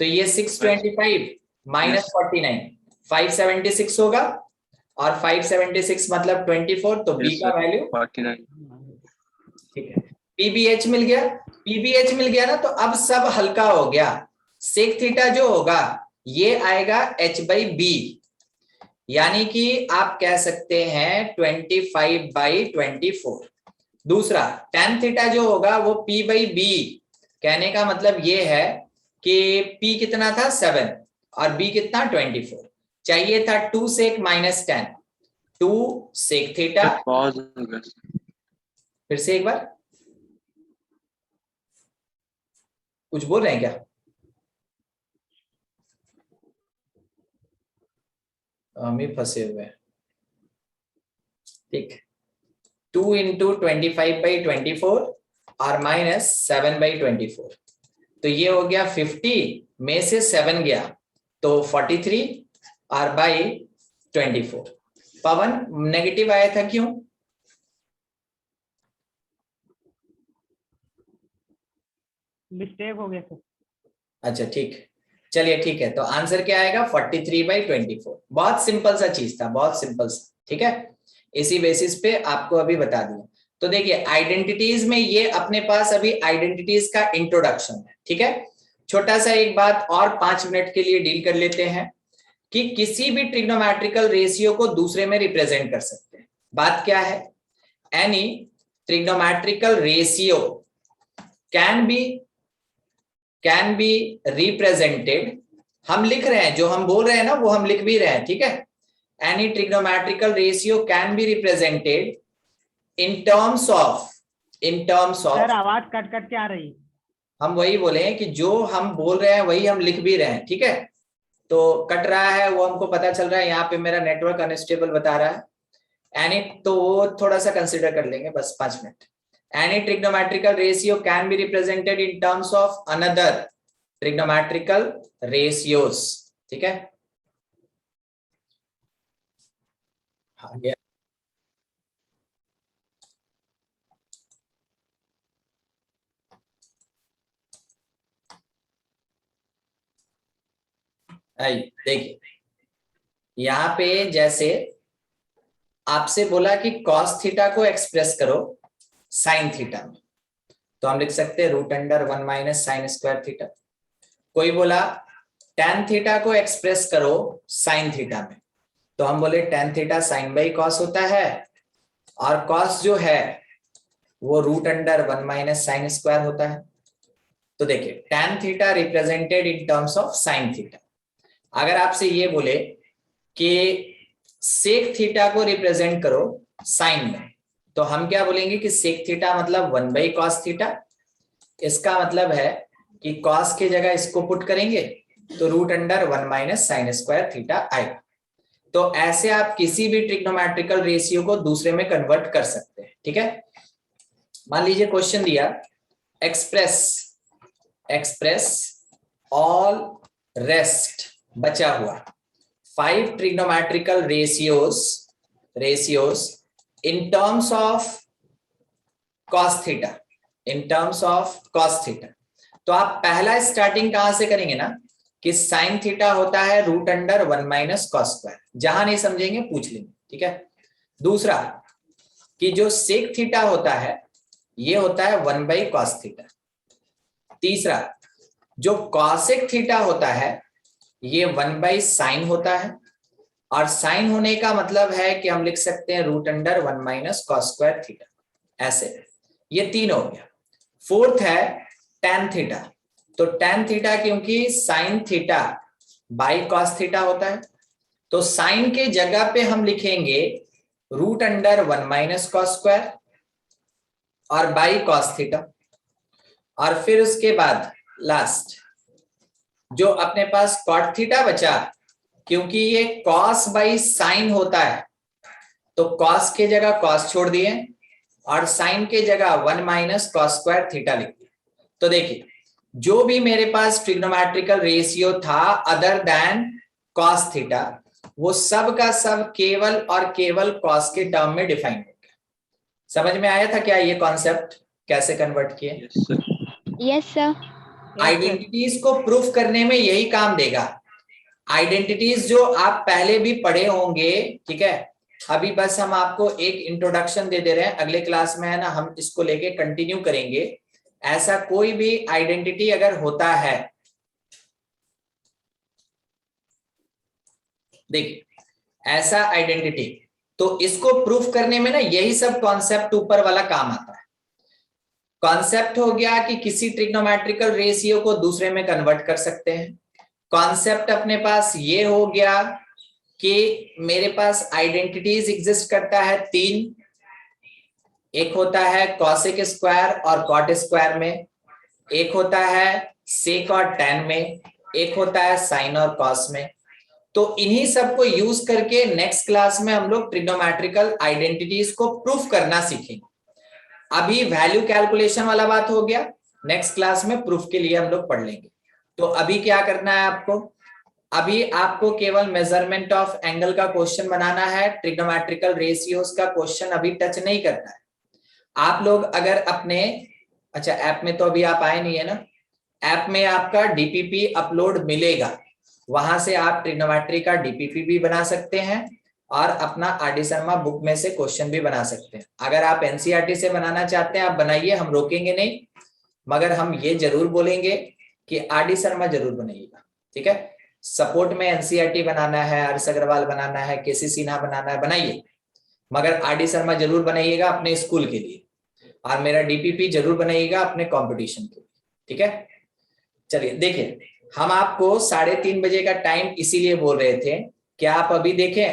तो ये 625 माइनस 49 576 होगा और 576 मतलब 24, तो B का वैल्यू 49। ठीक है। PBH मिल गया, PBH मिल गया ना, तो अब सब हल्का हो गया। सेक थीटा जो होगा ये आएगा H/B, यानी कि आप कह सकते हैं 25/24। दूसरा tan थीटा जो होगा वो P/B, कहने का मतलब ये है कि P कितना था 7 और B कितना 24। चाहिए था 2 sec minus tan, 2 sec theta. Pause हो गया। फिर से एक बार, कुछ बोल रहे हैं क्या? हम ही फंसे हुए हैं। ठीक, 2 × 25/24 और माइनस 7/24, तो ये हो गया 50 में से 7 गया तो 43 और बाई 24। पवन नेगेटिव आया था क्यों? मिस्टेक हो गया सर। अच्छा ठीक, चलिए ठीक है, तो आंसर क्या आएगा 43/24। बहुत सिंपल सा चीज था, बहुत सिंपल सा। ठीक है, इसी बेसिस पे आपको अभी बता दिया। तो देखिए आइडेंटिटीज में ये अपने पास अभी आइडेंटिटीज का इंट्रोडक्शन है। ठीक है, छोटा सा एक बात और 5 मिनट के लिए डील कर लेते हैं कि किसी भी ट्रिग्नोमेट्रिकल रेशियो को दूसरे में रिप्रेजेंट कर सकते हैं। बात क्या है? Any trigonometrical ratio can be represented, हम लिख रहे हैं, जो हम बोल रहे हैं ना वो हम लिख भी रहे हैं। ठीक है, any trigonometrical ratio can be represented in terms of sir आवाज कट कट के आ रही है। हम वही बोले हैं कि जो हम बोल रहे हैं वही हम लिख भी रहे हैं। ठीक है, तो कट रहा है वो हमको पता चल रहा है, यहाँ पे मेरा नेटवर्क अनस्टेबल बता रहा है। एनी, तो वो थोड़ा सा कंसिडर कर लेंगे, बस 5 minute. Any trigonometrical ratio can be represented in terms of another trigonometrical ratios. ठीक है, हाँ गया। देखिए यहाँ पे जैसे आपसे बोला कि cos थीटा को एक्सप्रेस करो साइन थीटा में, तो हम लिख सकते हैं √1 माइनस साइन स्क्वायर थीटा। कोई बोला tan थीटा को एक्सप्रेस करो साइन थीटा में, तो हम बोले tan theta sine by cos होता है और कॉस जो है वो √1 माइनस साइन स्क्वायर होता है। तो देखिए tan theta represented in terms of sine theta. अगर आपसे ये बोले कि सेक थीटा को रिप्रेजेंट करो साइन में, तो हम क्या बोलेंगे कि सेक थीटा मतलब 1/cos थीटा। इसका मतलब है कि cos की जगह इसको पुट करेंगे तो √1 - sin स्क्वायर थीटा आएगा। तो ऐसे आप किसी भी ट्रिग्नोमेट्रिकल रेशियो को दूसरे में कन्वर्ट कर सकते हैं, ठीक है। मान लीजिए क्वेश्चन दिया, एक्सप्रेस ऑल रेस्ट बचा हुआ 5 trigonometrical ratios in terms of cos theta, तो आप पहला स्टार्टिंग कहां से करेंगे ना कि sin थीटा होता है √1 - cos स्क्वायर, जहां नहीं समझेंगे पूछ लेंगे, ठीक है। दूसरा कि जो सेक थीटा होता है ये होता है 1/cos थीटा। तीसरा जो cosec थीटा होता है ये 1/sin होता है, और साइन होने का मतलब है कि हम लिख सकते हैं √1 - cos स्क्वायर थीटा, ऐसे। ये 3 हो गया। फोर्थ है tan थीटा, तो tan थीटा क्योंकि sin theta by cos theta होता है, तो sin के जगह पे हम लिखेंगे √1 - cos स्क्वायर और बाई cos थीटा। और फिर उसके बाद लास्ट जो अपने पास cot थीटा बचा, क्योंकि ये cos बाई sin होता है तो cos के जगह cos छोड़ दिए और sin के जगह 1 - cos स्क्वायर थीटा लिख दिया। तो देखिए जो भी मेरे पास ट्रिग्नोमेट्रिकल रेशियो था अदर देन cos थीटा, वो सब का सब केवल और केवल cos के टर्म में डिफाइन हो गया। समझ में आया था क्या ये कॉन्सेप्ट कैसे कन्वर्ट किए? Yes sir. Yes sir. Identities को प्रूफ करने में यही काम देगा। आइडेंटिटीज जो आप पहले भी पढ़े होंगे, ठीक है, अभी बस हम आपको एक इंट्रोडक्शन दे रहे हैं, अगले क्लास में है ना हम इसको लेके कंटिन्यू करेंगे। ऐसा कोई भी आइडेंटिटी अगर होता है, देखिए ऐसा आइडेंटिटी, तो इसको प्रूफ करने में ना यही सब कॉन्सेप्ट ऊपर वाला काम आता है। कॉन्सेप्ट हो गया कि किसी ट्रिग्नोमेट्रिकल रेशियो को दूसरे में कन्वर्ट कर सकते हैं। कॉन्सेप्ट अपने पास ये हो गया कि मेरे पास आइडेंटिटीज एग्जिस्ट करता है 3, एक होता है कॉसेक स्क्वायर और कॉट स्क्वायर में, एक होता है सेक और टैन में, एक होता है साइन और कॉस में। तो इन्हीं सब को यूज करके नेक्स्ट क्लास में हम लोग ट्रिग्नोमेट्रिकल आइडेंटिटीज को प्रूफ करना सीखेंगे। अभी वैल्यू कैलकुलेशन वाला बात हो गया, नेक्स्ट क्लास में प्रूफ के लिए हम लोग पढ़ लेंगे। तो अभी क्या करना है आपको, अभी आपको केवल मेजरमेंट ऑफ एंगल का क्वेश्चन बनाना है, ट्रिग्नोमेट्रिकल रेशियोज का क्वेश्चन अभी टच नहीं करना है। आप लोग अगर अपने, अच्छा ऐप में तो अभी आप आए नहीं है ना, ऐप में आपका डीपीपी अपलोड मिलेगा, वहां से आप ट्रिग्नोमेट्री का डीपीपी भी बना सकते हैं और अपना आरडी शर्मा बुक में से क्वेश्चन भी बना सकते हैं। अगर आप एनसीईआरटी से बनाना चाहते हैं आप बनाइए, हम रोकेंगे नहीं, मगर हम ये जरूर बोलेंगे कि आरडी शर्मा जरूर बनाइएगा, ठीक है। सपोर्ट में एनसीईआरटी बनाना है, हर्ष अग्रवाल बनाना है, केसी सिन्हा बनाना है, बनाइए, मगर आरडी शर्मा जरूर बनाइएगा अपने स्कूल के लिए, और मेरा डीपीपी जरूर बनाइएगा अपने कंपटीशन के लिए, ठीक है। चलिए देखिए, हम आपको 3:30 बजे का टाइम इसीलिए बोल रहे थे कि आप अभी देखें